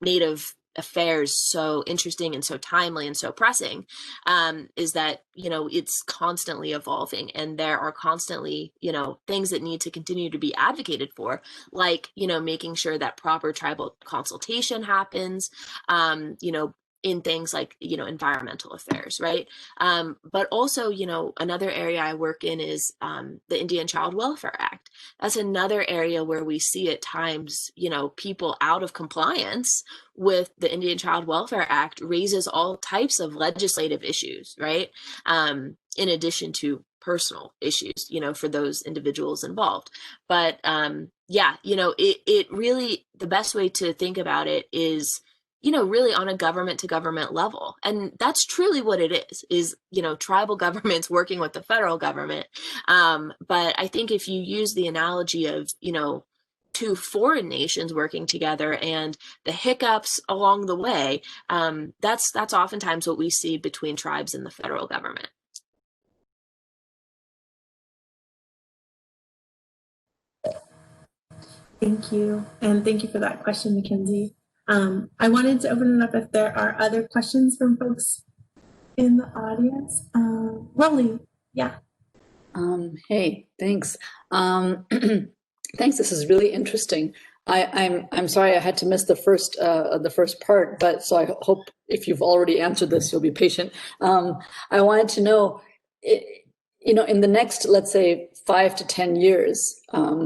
Native affairs so interesting and so timely and so pressing, is that, you know, it's constantly evolving, and there are constantly, you know, things that need to continue to be advocated for, like, you know, making sure that proper tribal consultation happens, you know, in things like, you know, environmental affairs, right? But also, you know, another area I work in is the Indian Child Welfare Act. That's another area where we see at times, you know, people out of compliance with the Indian Child Welfare Act raises all types of legislative issues, right? In addition to personal issues, you know, for those individuals involved. But yeah, you know, it really, the best way to think about it is, you know, really on a government to government level. And that's truly what it is, you know, tribal governments working with the federal government. But I think if you use the analogy of, you know, two foreign nations working together and the hiccups along the way, that's oftentimes what we see between tribes and the federal government. Thank you. And thank you for that question, Mackenzie. I wanted to open it up if there are other questions from folks in the audience. Rolly, yeah. Hey, thanks. Thanks. This is really interesting. I'm sorry I had to miss the first part, but so I hope if you've already answered this, you'll be patient. I wanted to know, you know, in the next, let's say, 5 to 10 years,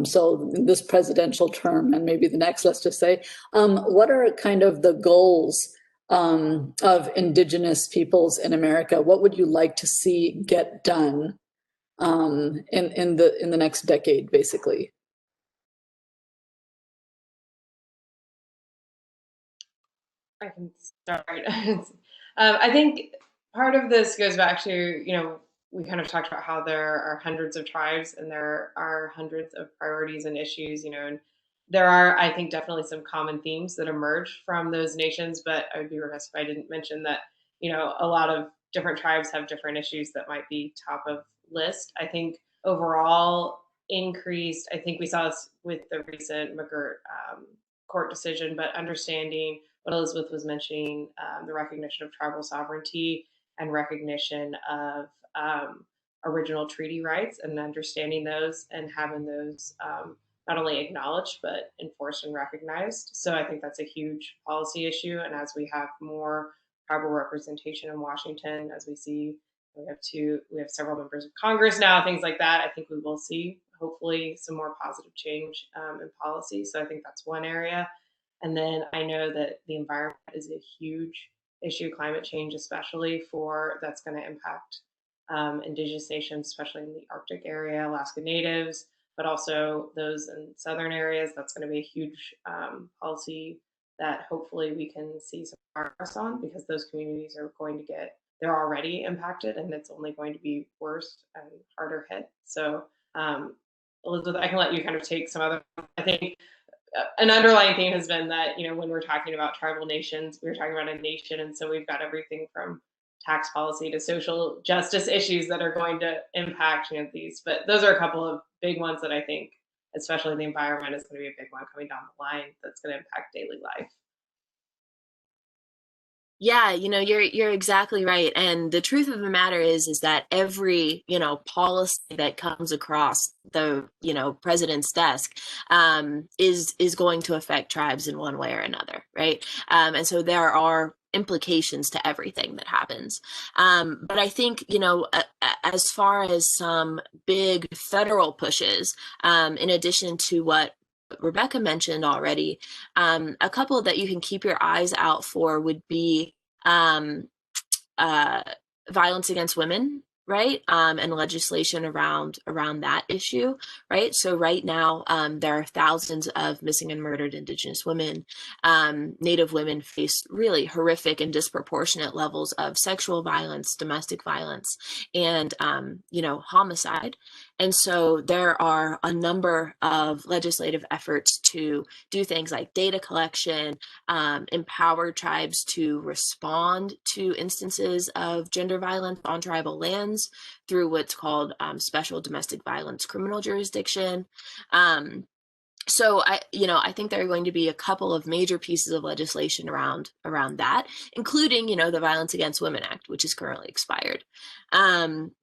so this presidential term and maybe the next, let's just say, what are kind of the goals of Indigenous peoples in America? What would you like to see get done in the next decade, basically? I can start. I think part of this goes back to, you know, we kind of talked about how there are hundreds of tribes and there are hundreds of priorities and issues, you know, and there are, I think, definitely some common themes that emerge from those nations, but I would be remiss if I didn't mention that, you know, a lot of different tribes have different issues that might be top of list. I think overall increased, I think we saw this with the recent McGirt court decision, but understanding what Elizabeth was mentioning, the recognition of tribal sovereignty and recognition of original treaty rights and understanding those and having those not only acknowledged but enforced and recognized. So I think that's a huge policy issue. And as we have more tribal representation in Washington, as we see we have several members of Congress now, things like that, I think we will see hopefully some more positive change in policy. So I think that's one area. And then I know that the environment is a huge issue, climate change especially, that's going to impact Indigenous nations, especially in the Arctic area, Alaska Natives, but also those in southern areas. That's going to be a huge policy that hopefully we can see some progress on, because those communities are going to they're already impacted, and it's only going to be worse and harder hit. So Elizabeth, I can let you kind of take some other, I think an underlying theme has been that, when we're talking about tribal nations, we're talking about a nation. And so we've got everything from tax policy to social justice issues that are going to impact these. But those are a couple of big ones that I think, especially the environment, is going to be a big one coming down the line that's going to impact daily life. Yeah, you're exactly right. And the truth of the matter is that every, policy that comes across the, president's desk is going to affect tribes in one way or another, right? And so there are implications to everything that happens. But I think, as far as some big federal pushes, in addition to what Rebecca mentioned already, a couple that you can keep your eyes out for would be violence against women, right? And legislation around that issue, right? So right now, there are thousands of missing and murdered Indigenous women. Native women face really horrific and disproportionate levels of sexual violence, domestic violence, and homicide. And so there are a number of legislative efforts to do things like data collection, empower tribes to respond to instances of gender violence on tribal lands through what's called special domestic violence criminal jurisdiction. So I think there are going to be a couple of major pieces of legislation around that, including, the Violence Against Women Act, which is currently expired.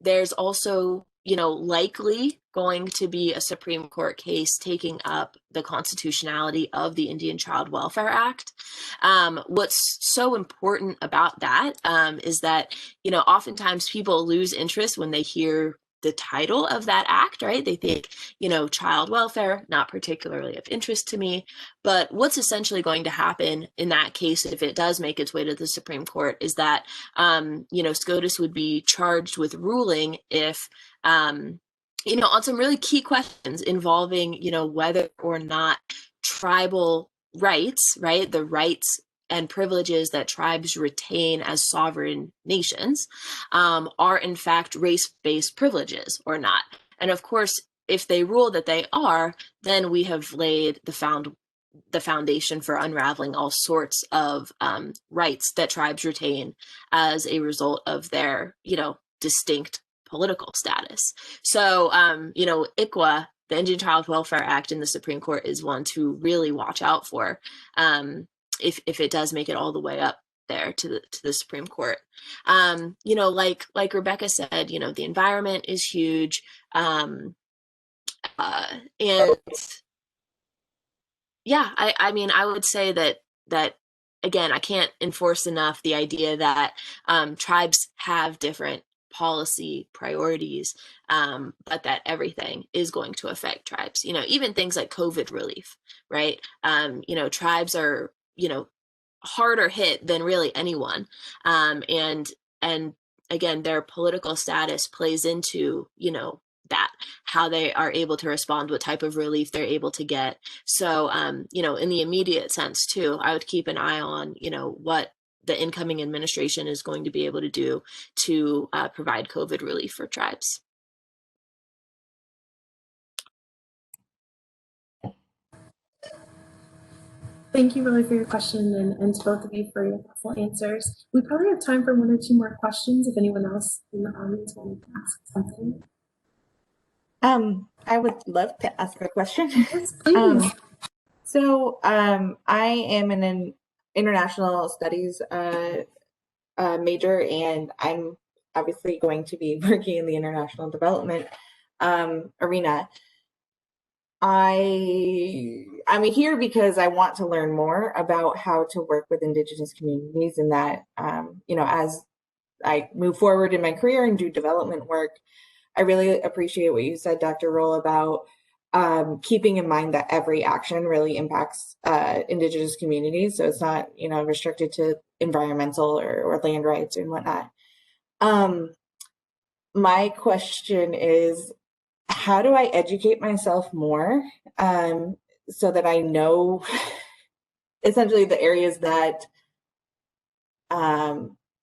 There's also, likely going to be a Supreme Court case taking up the constitutionality of the Indian Child Welfare Act. What's so important about that is that, oftentimes people lose interest when they hear the title of that act, right? They think, child welfare, not particularly of interest to me. But what's essentially going to happen in that case, if it does make its way to the Supreme Court, is that, SCOTUS would be charged with ruling if, on some really key questions involving, whether or not tribal rights, right, the rights and privileges that tribes retain as sovereign nations are in fact race-based privileges or not. And of course, if they rule that they are, then we have laid the foundation for unraveling all sorts of rights that tribes retain as a result of their, distinct political status. So, ICWA, the Indian Child Welfare Act in the Supreme Court, is one to really watch out for. If it does make it all the way up there to the Supreme Court. Like Rebecca said, the environment is huge. And yeah, I would say that again, I can't enforce enough the idea that tribes have different policy priorities, but that everything is going to affect tribes. Even things like COVID relief, right? Tribes are harder hit than really anyone, and again, their political status plays into that, how they are able to respond, what type of relief they're able to get. So in the immediate sense too, I would keep an eye on what the incoming administration is going to be able to do to provide COVID relief for tribes. Thank you really for your question, and to both of you for your thoughtful answers. We probably have time for one or two more questions if anyone else in the audience wanted to ask something. I would love to ask a question. Yes, please. I am in an international studies major, and I'm obviously going to be working in the international development arena. I'm here because I want to learn more about how to work with Indigenous communities, and that, as I move forward in my career and do development work, I really appreciate what you said, Dr. Roll, about keeping in mind that every action really impacts Indigenous communities. So it's not, restricted to environmental or land rights and whatnot. My question is, how do I educate myself more so that I know essentially the areas that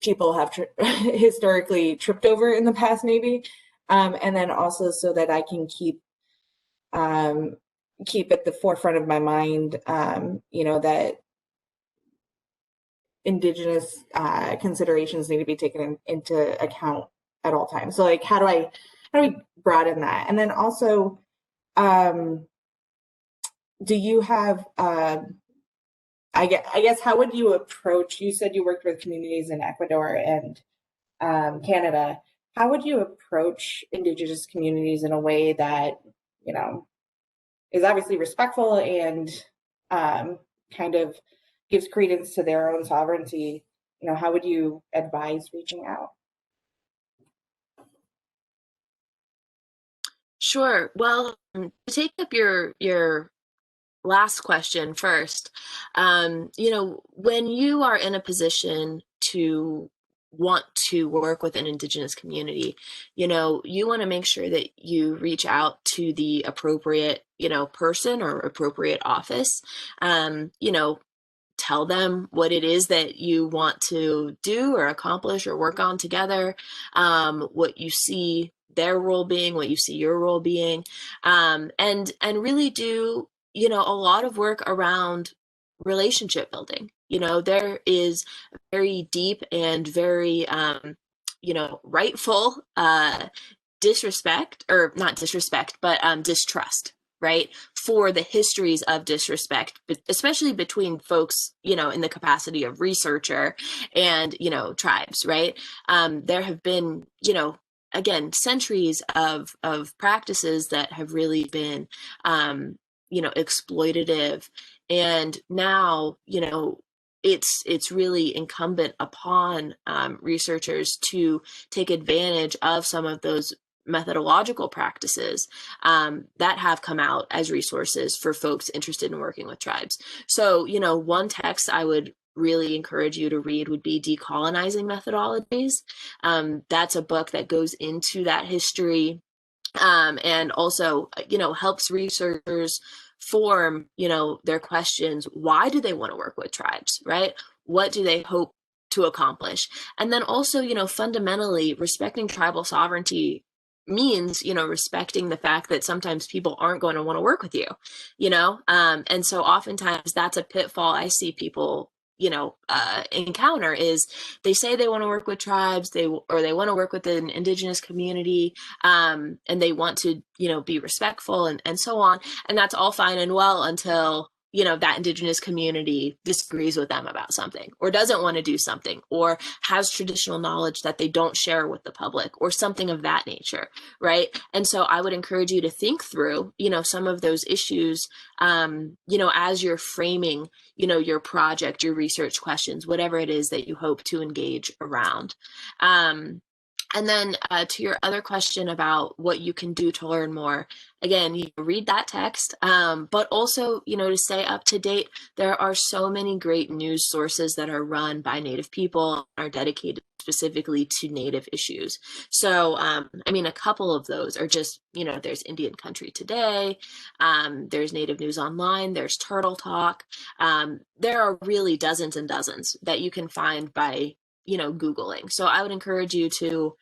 people have historically tripped over in the past, maybe, and then also so that I can keep at the forefront of my mind, that Indigenous considerations need to be taken into account at all times. So, like, how do we broaden that? And then also, do you have, I guess, how would you approach, you said you worked with communities in Ecuador and Canada. How would you approach Indigenous communities in a way that, is obviously respectful and kind of gives credence to their own sovereignty? How would you advise reaching out? Sure. Well, to take up your last question first, when you are in a position to want to work with an Indigenous community, you want to make sure that you reach out to the appropriate, person or appropriate office. Tell them what it is that you want to do or accomplish or work on together, what you see their role being, what you see your role being, and really do, a lot of work around relationship building. There is very deep and very, rightful disrespect, or not disrespect, but distrust, right, for the histories of disrespect, especially between folks, in the capacity of researcher and, tribes, right? There have been, again, centuries of practices that have really been, exploitative. And now, it's really incumbent upon researchers to take advantage of some of those methodological practices that have come out as resources for folks interested in working with tribes. So, one text I would really encourage you to read would be Decolonizing Methodologies. That's a book that goes into that history and also, helps researchers form, their questions. Why do they want to work with tribes, right? What do they hope to accomplish? And then also, fundamentally, respecting tribal sovereignty means, respecting the fact that sometimes people aren't going to want to work with you, and so oftentimes that's a pitfall I see people encounter, is they say they want to work with tribes, they want to work with an Indigenous community, and they want to be respectful and so on, and that's all fine and well until that Indigenous community disagrees with them about something, or doesn't want to do something, or has traditional knowledge that they don't share with the public, or something of that nature, right? And so I would encourage you to think through some of those issues as you're framing your project, your research questions, whatever it is that you hope to engage around. And then to your other question about what you can do to learn more, again, you read that text, but also, to stay up to date, there are so many great news sources that are run by Native people, are dedicated specifically to Native issues. So, a couple of those are just, there's Indian Country Today, there's Native News Online, there's Turtle Talk. There are really dozens and dozens that you can find by Googling. So I would encourage you to,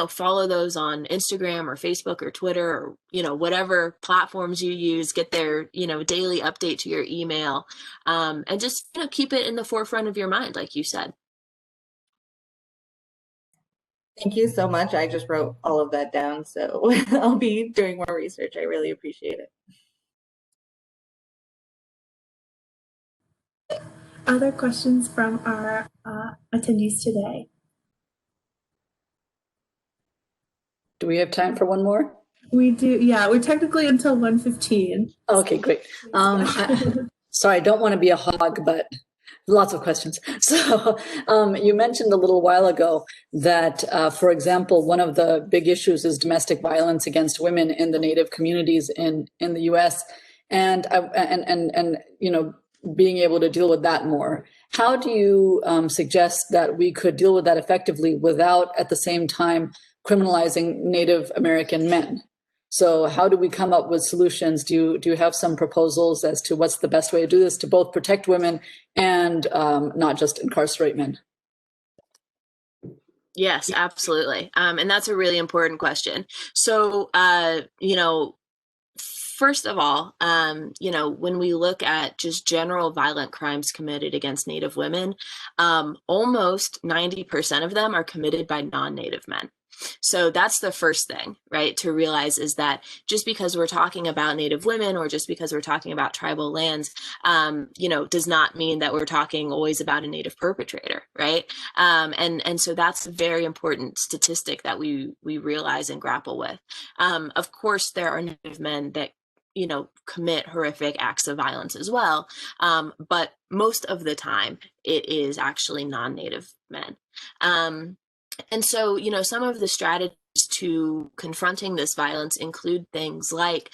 follow those on Instagram or Facebook or Twitter or, whatever platforms you use, get their, daily update to your email, and just, keep it in the forefront of your mind, like you said. Thank you so much. I just wrote all of that down, so I'll be doing more research. I really appreciate it. other questions from our attendees today? Do we have time for one more? We do, yeah, we're technically until 1:15. Okay, great. Sorry, I don't want to be a hog, but lots of questions. So you mentioned a little while ago that, for example, one of the big issues is domestic violence against women in the Native communities in the U.S. and you know, being able to deal with that more. How do you suggest that we could deal with that effectively without, at the same time, criminalizing Native American men? So how do we come up with solutions? Do you have some proposals as to what's the best way to do this to both protect women and not just incarcerate men? Yes, absolutely. And that's a really important question. So, you know, first of all, you know, when we look at just general violent crimes committed against Native women, almost 90% of them are committed by non-Native men. So that's the first thing, right, to realize is that just because we're talking about Native women or just because we're talking about tribal lands, you know, does not mean that we're talking always about a Native perpetrator, right? And so that's a very important statistic that we realize and grapple with. Of course, there are Native men that, you know, commit horrific acts of violence as well. But most of the time, it is actually non-Native men. And so, you know, some of the strategies to confronting this violence include things like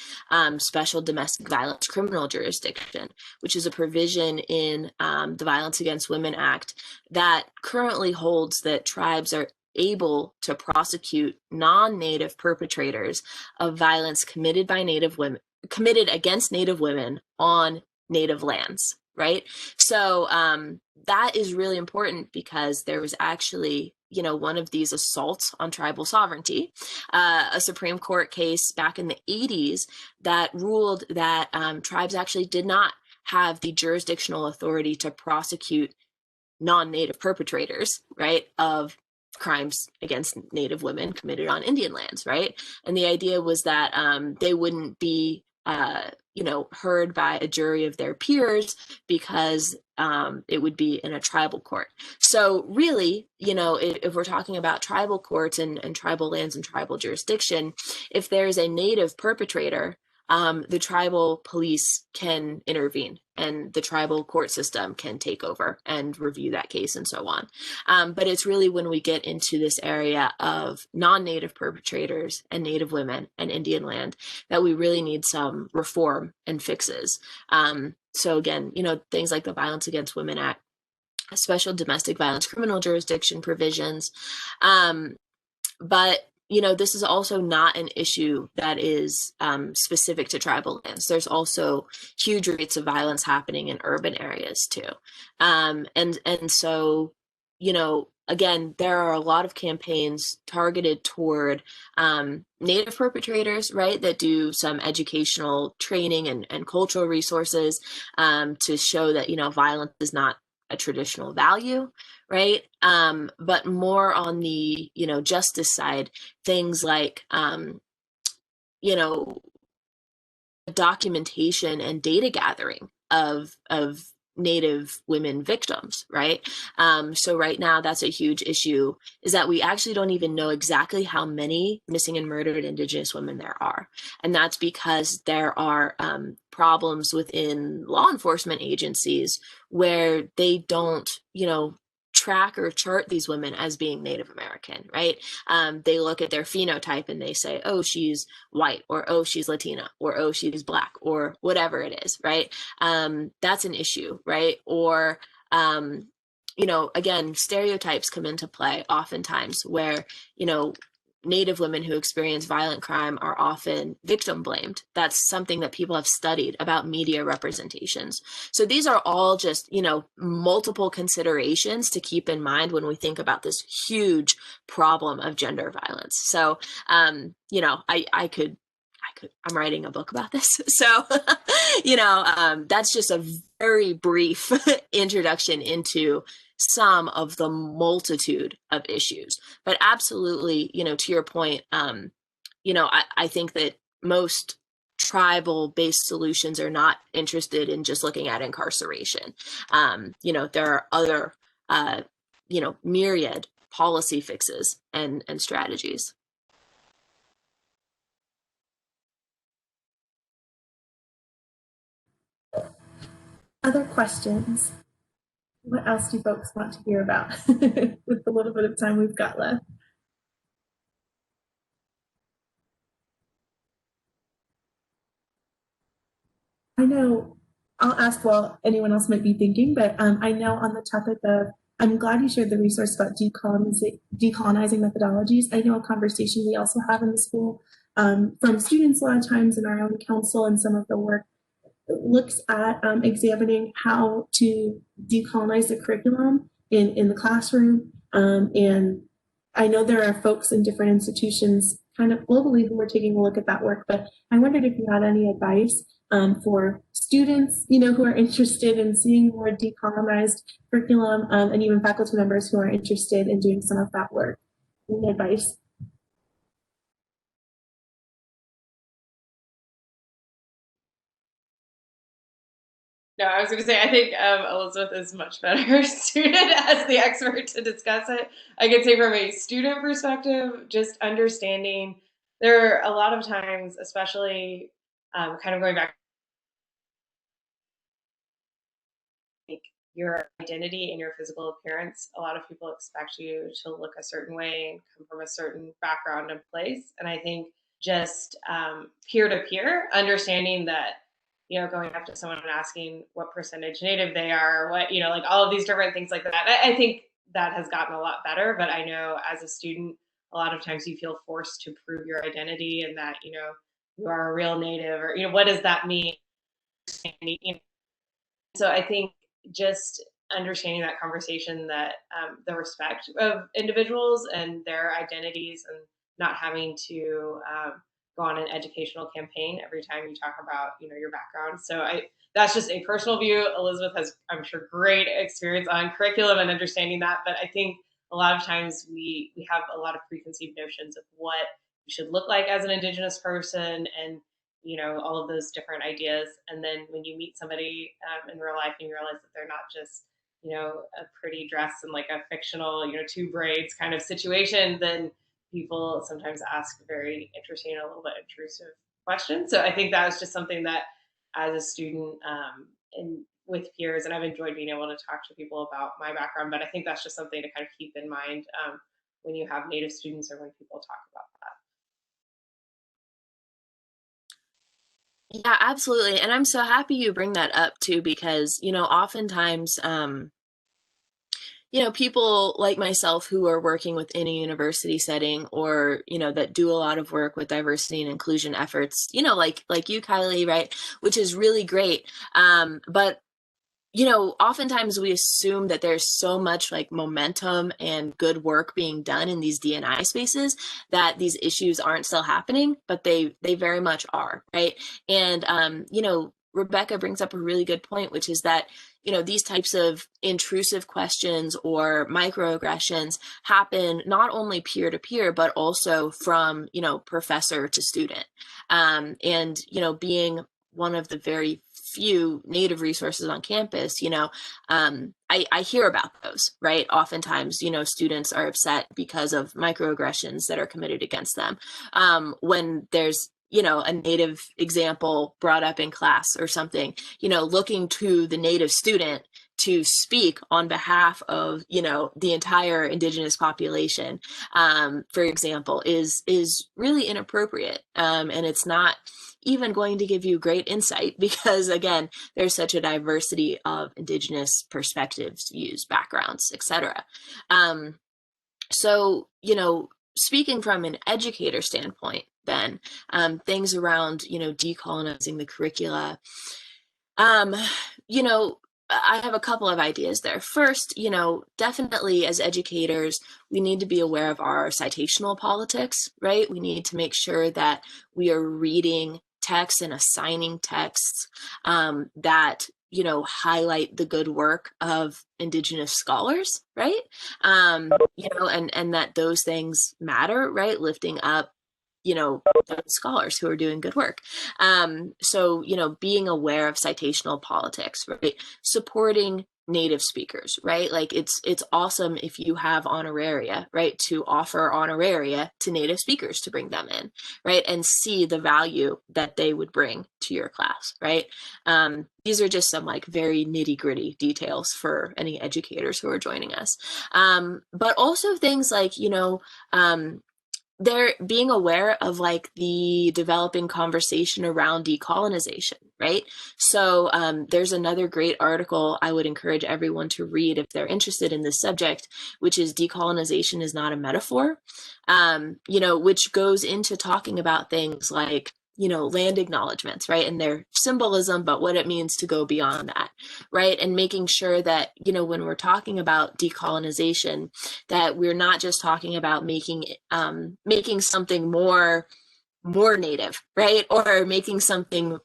special domestic violence criminal jurisdiction, which is a provision in the Violence Against Women Act that currently holds that tribes are able to prosecute non-Native perpetrators of violence committed by Native women, committed against Native women on Native lands, right? So that is really important because there was actually, you know, one of these assaults on tribal sovereignty, a Supreme Court case back in the 80s that ruled that tribes actually did not have the jurisdictional authority to prosecute non-Native perpetrators, right, of crimes against Native women committed on Indian lands, right? And the idea was that they wouldn't be you know, heard by a jury of their peers because it would be in a tribal court. So really, you know, if we're talking about tribal courts and tribal lands and tribal jurisdiction, if there's a Native perpetrator, the tribal police can intervene and the tribal court system can take over and review that case and so on. But it's really when we get into this area of non-Native perpetrators and Native women and Indian land that we really need some reform and fixes. So again, you know, things like the Violence Against Women Act, special domestic violence criminal jurisdiction provisions. But you know, this is also not an issue that is specific to tribal lands. There's also huge rates of violence happening in urban areas too. And so, you know, again, there are a lot of campaigns targeted toward Native perpetrators, right, that do some educational training and cultural resources to show that, you know, violence is not a traditional value, right? But more on the, you know, justice side, things like, you know, documentation and data gathering of Native women victims, right? So right now, that's a huge issue, is that we actually don't even know exactly how many missing and murdered Indigenous women there are. And that's because there are problems within law enforcement agencies where they don't, you know, track or chart these women as being Native American, right? They look at their phenotype and they say, oh, she's white, or oh, she's Latina, or oh, she's Black, or whatever it is, right? That's an issue, right? Or, you know, again, stereotypes come into play oftentimes where, you know, Native women who experience violent crime are often victim blamed. That's something that people have studied about media representations. So these are all just, you know, multiple considerations to keep in mind when we think about this huge problem of gender violence. So, you know, I'm writing a book about this. So, you know, that's just a very brief introduction into some of the multitude of issues. But absolutely, you know, to your point, you know, I think that most tribal-based solutions are not interested in just looking at incarceration. There are other, myriad policy fixes and strategies. Other questions? What else do folks want to hear about with the little bit of time we've got left? I know, I'll ask while anyone else might be thinking, but I know on the topic of, I'm glad you shared the resource about decolonizing methodologies. I know a conversation we also have in the school from students a lot of times in our own council, and some of the work looks at examining how to decolonize the curriculum in the classroom. And I know there are folks in different institutions kind of globally who are taking a look at that work, but I wondered if you had any advice for students, who are interested in seeing more decolonized curriculum, and even faculty members who are interested in doing some of that work. Any advice? No, I was going to say, I think Elizabeth is much better suited as the expert to discuss it. I could say from a student perspective, just understanding there are a lot of times, especially kind of going back, like your identity and your physical appearance. A lot of people expect you to look a certain way and come from a certain background and place. And I think just peer to peer, understanding that, going up to someone and asking what percentage Native they are, what, like all of these different things like that. I think that has gotten a lot better, but I know as a student, a lot of times you feel forced to prove your identity and that, you are a real Native, or, what does that mean? So I think just understanding that conversation, that the respect of individuals and their identities, and not having to go on an educational campaign every time you talk about your background. So that's just a personal view. Elizabeth has, I'm sure, great experience on curriculum and understanding that, but I think a lot of times we have a lot of preconceived notions of what you should look like as an Indigenous person, and all of those different ideas. And then when you meet somebody in real life and you realize that they're not just a pretty dress and like a fictional two braids kind of situation, then people sometimes ask very interesting and a little bit intrusive questions. So I think that was just something that as a student and with peers, and I've enjoyed being able to talk to people about my background, but I think that's just something to kind of keep in mind when you have Native students or when people talk about that. Yeah, absolutely. And I'm so happy you bring that up too, because, oftentimes, people like myself who are working within a university setting, or, that do a lot of work with diversity and inclusion efforts, like you, Kylie, right? Which is really great. But oftentimes we assume that there's so much like momentum and good work being done in these D&I spaces that these issues aren't still happening, but they very much are, right? And, Rebecca brings up a really good point, which is that, these types of intrusive questions or microaggressions happen not only peer to peer, but also from, professor to student. And, being one of the very few Native resources on campus, I hear about those, right? Oftentimes, students are upset because of microaggressions that are committed against them. When there's, a Native example brought up in class or something, looking to the Native student to speak on behalf of, the entire Indigenous population, for example, is really inappropriate. And it's not even going to give you great insight because, again, there's such a diversity of Indigenous perspectives, views, backgrounds, etc. So, speaking from an educator standpoint, then things around, decolonizing the curricula, I have a couple of ideas there. First, definitely as educators, we need to be aware of our citational politics, right? We need to make sure that we are reading texts and assigning texts that, highlight the good work of Indigenous scholars, right? And that those things matter, right? Lifting up scholars who are doing good work. So, being aware of citational politics, right? Supporting native speakers, right? Like it's awesome if you have honoraria, right? To offer honoraria to native speakers to bring them in, right? And see the value that they would bring to your class, right? These are just some like very nitty gritty details for any educators who are joining us. But also things like, they're being aware of like the developing conversation around decolonization, right? So there's another great article I would encourage everyone to read if they're interested in this subject, which is Decolonization Is Not a Metaphor, which goes into talking about things like land acknowledgements, right? And their symbolism, but what it means to go beyond that, right? And making sure that, when we're talking about decolonization, that we're not just talking about making something more native, right? Or making something,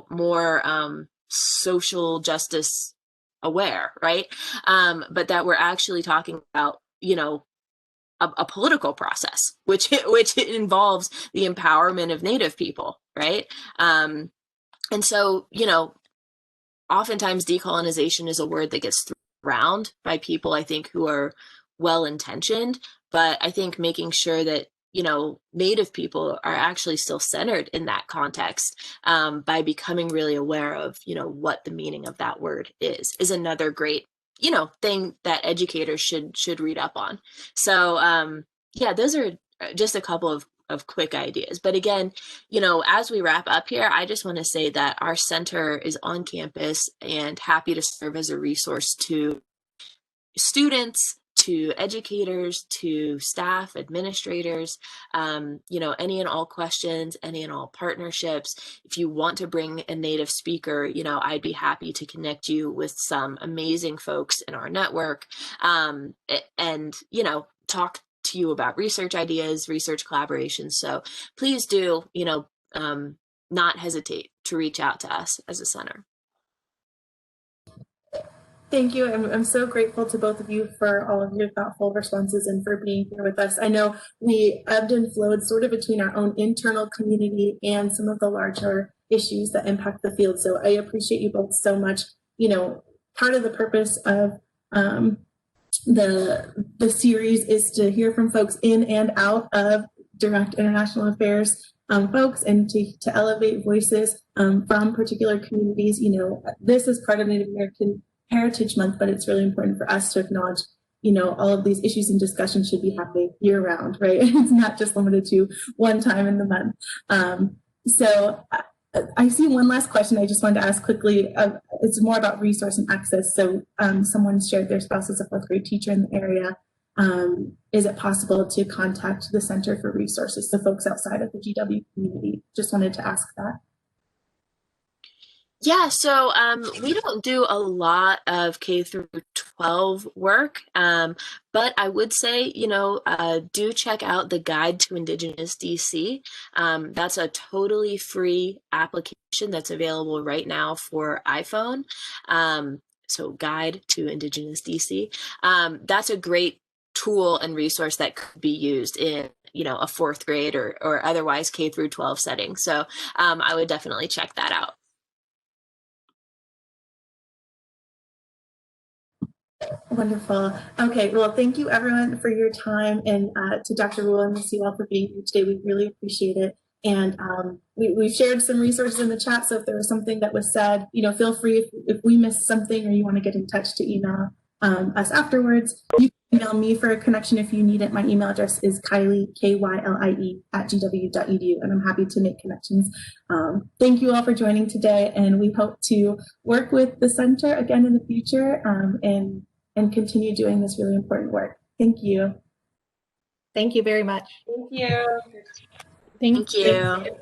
more social justice aware, right? But that we're actually talking about, a political process, which involves the empowerment of Native people, right? And so, oftentimes decolonization is a word that gets thrown around by people, I think, who are well-intentioned, but I think making sure that, Native people are actually still centered in that context by becoming really aware of, what the meaning of that word is another great thing that educators should read up on. So those are just a couple of quick ideas. But again, as we wrap up here, I just want to say that our center is on campus and happy to serve as a resource to students, to educators, to staff, administrators, any and all questions, any and all partnerships. If you want to bring a Native speaker, I'd be happy to connect you with some amazing folks in our network, and, talk to you about research ideas, research collaborations. So please do, not hesitate to reach out to us as a center. Thank you. I'm so grateful to both of you for all of your thoughtful responses and for being here with us. I know we ebbed and flowed sort of between our own internal community and some of the larger issues that impact the field. So I appreciate you both so much. Part of the purpose of the series is to hear from folks in and out of direct international affairs folks, and to elevate voices from particular communities. This is part of Native American Heritage Month, but it's really important for us to acknowledge, all of these issues and discussions should be happening year round, right? It's not just limited to one time in the month. So I see one last question I just wanted to ask quickly. It's more about resource and access. So someone shared their spouse is a fourth grade teacher in the area. Is it possible to contact the Center for Resources, so folks outside of the GW community? Just wanted to ask that. Yeah, so we don't do a lot of K through 12 work, but I would say, do check out the Guide to Indigenous DC. That's a totally free application that's available right now for iPhone. So Guide to Indigenous DC. That's a great tool and resource that could be used in a fourth grade or otherwise K through 12 setting. So I would definitely check that out. Wonderful. Okay, well, thank you everyone for your time, and to Dr. Rule and Ms. Seewald for being here today. We really appreciate it. And we've shared some resources in the chat, so if there was something that was said, feel free, if we missed something or you want to get in touch, to email us afterwards. You can email me for a connection if you need it. My email address is Kylie, Kylie, @gw.edu, and I'm happy to make connections. Thank you all for joining today, and we hope to work with the center again in the future and continue doing this really important work. Thank you. Thank you very much. Thank you. Thank you. Thank you.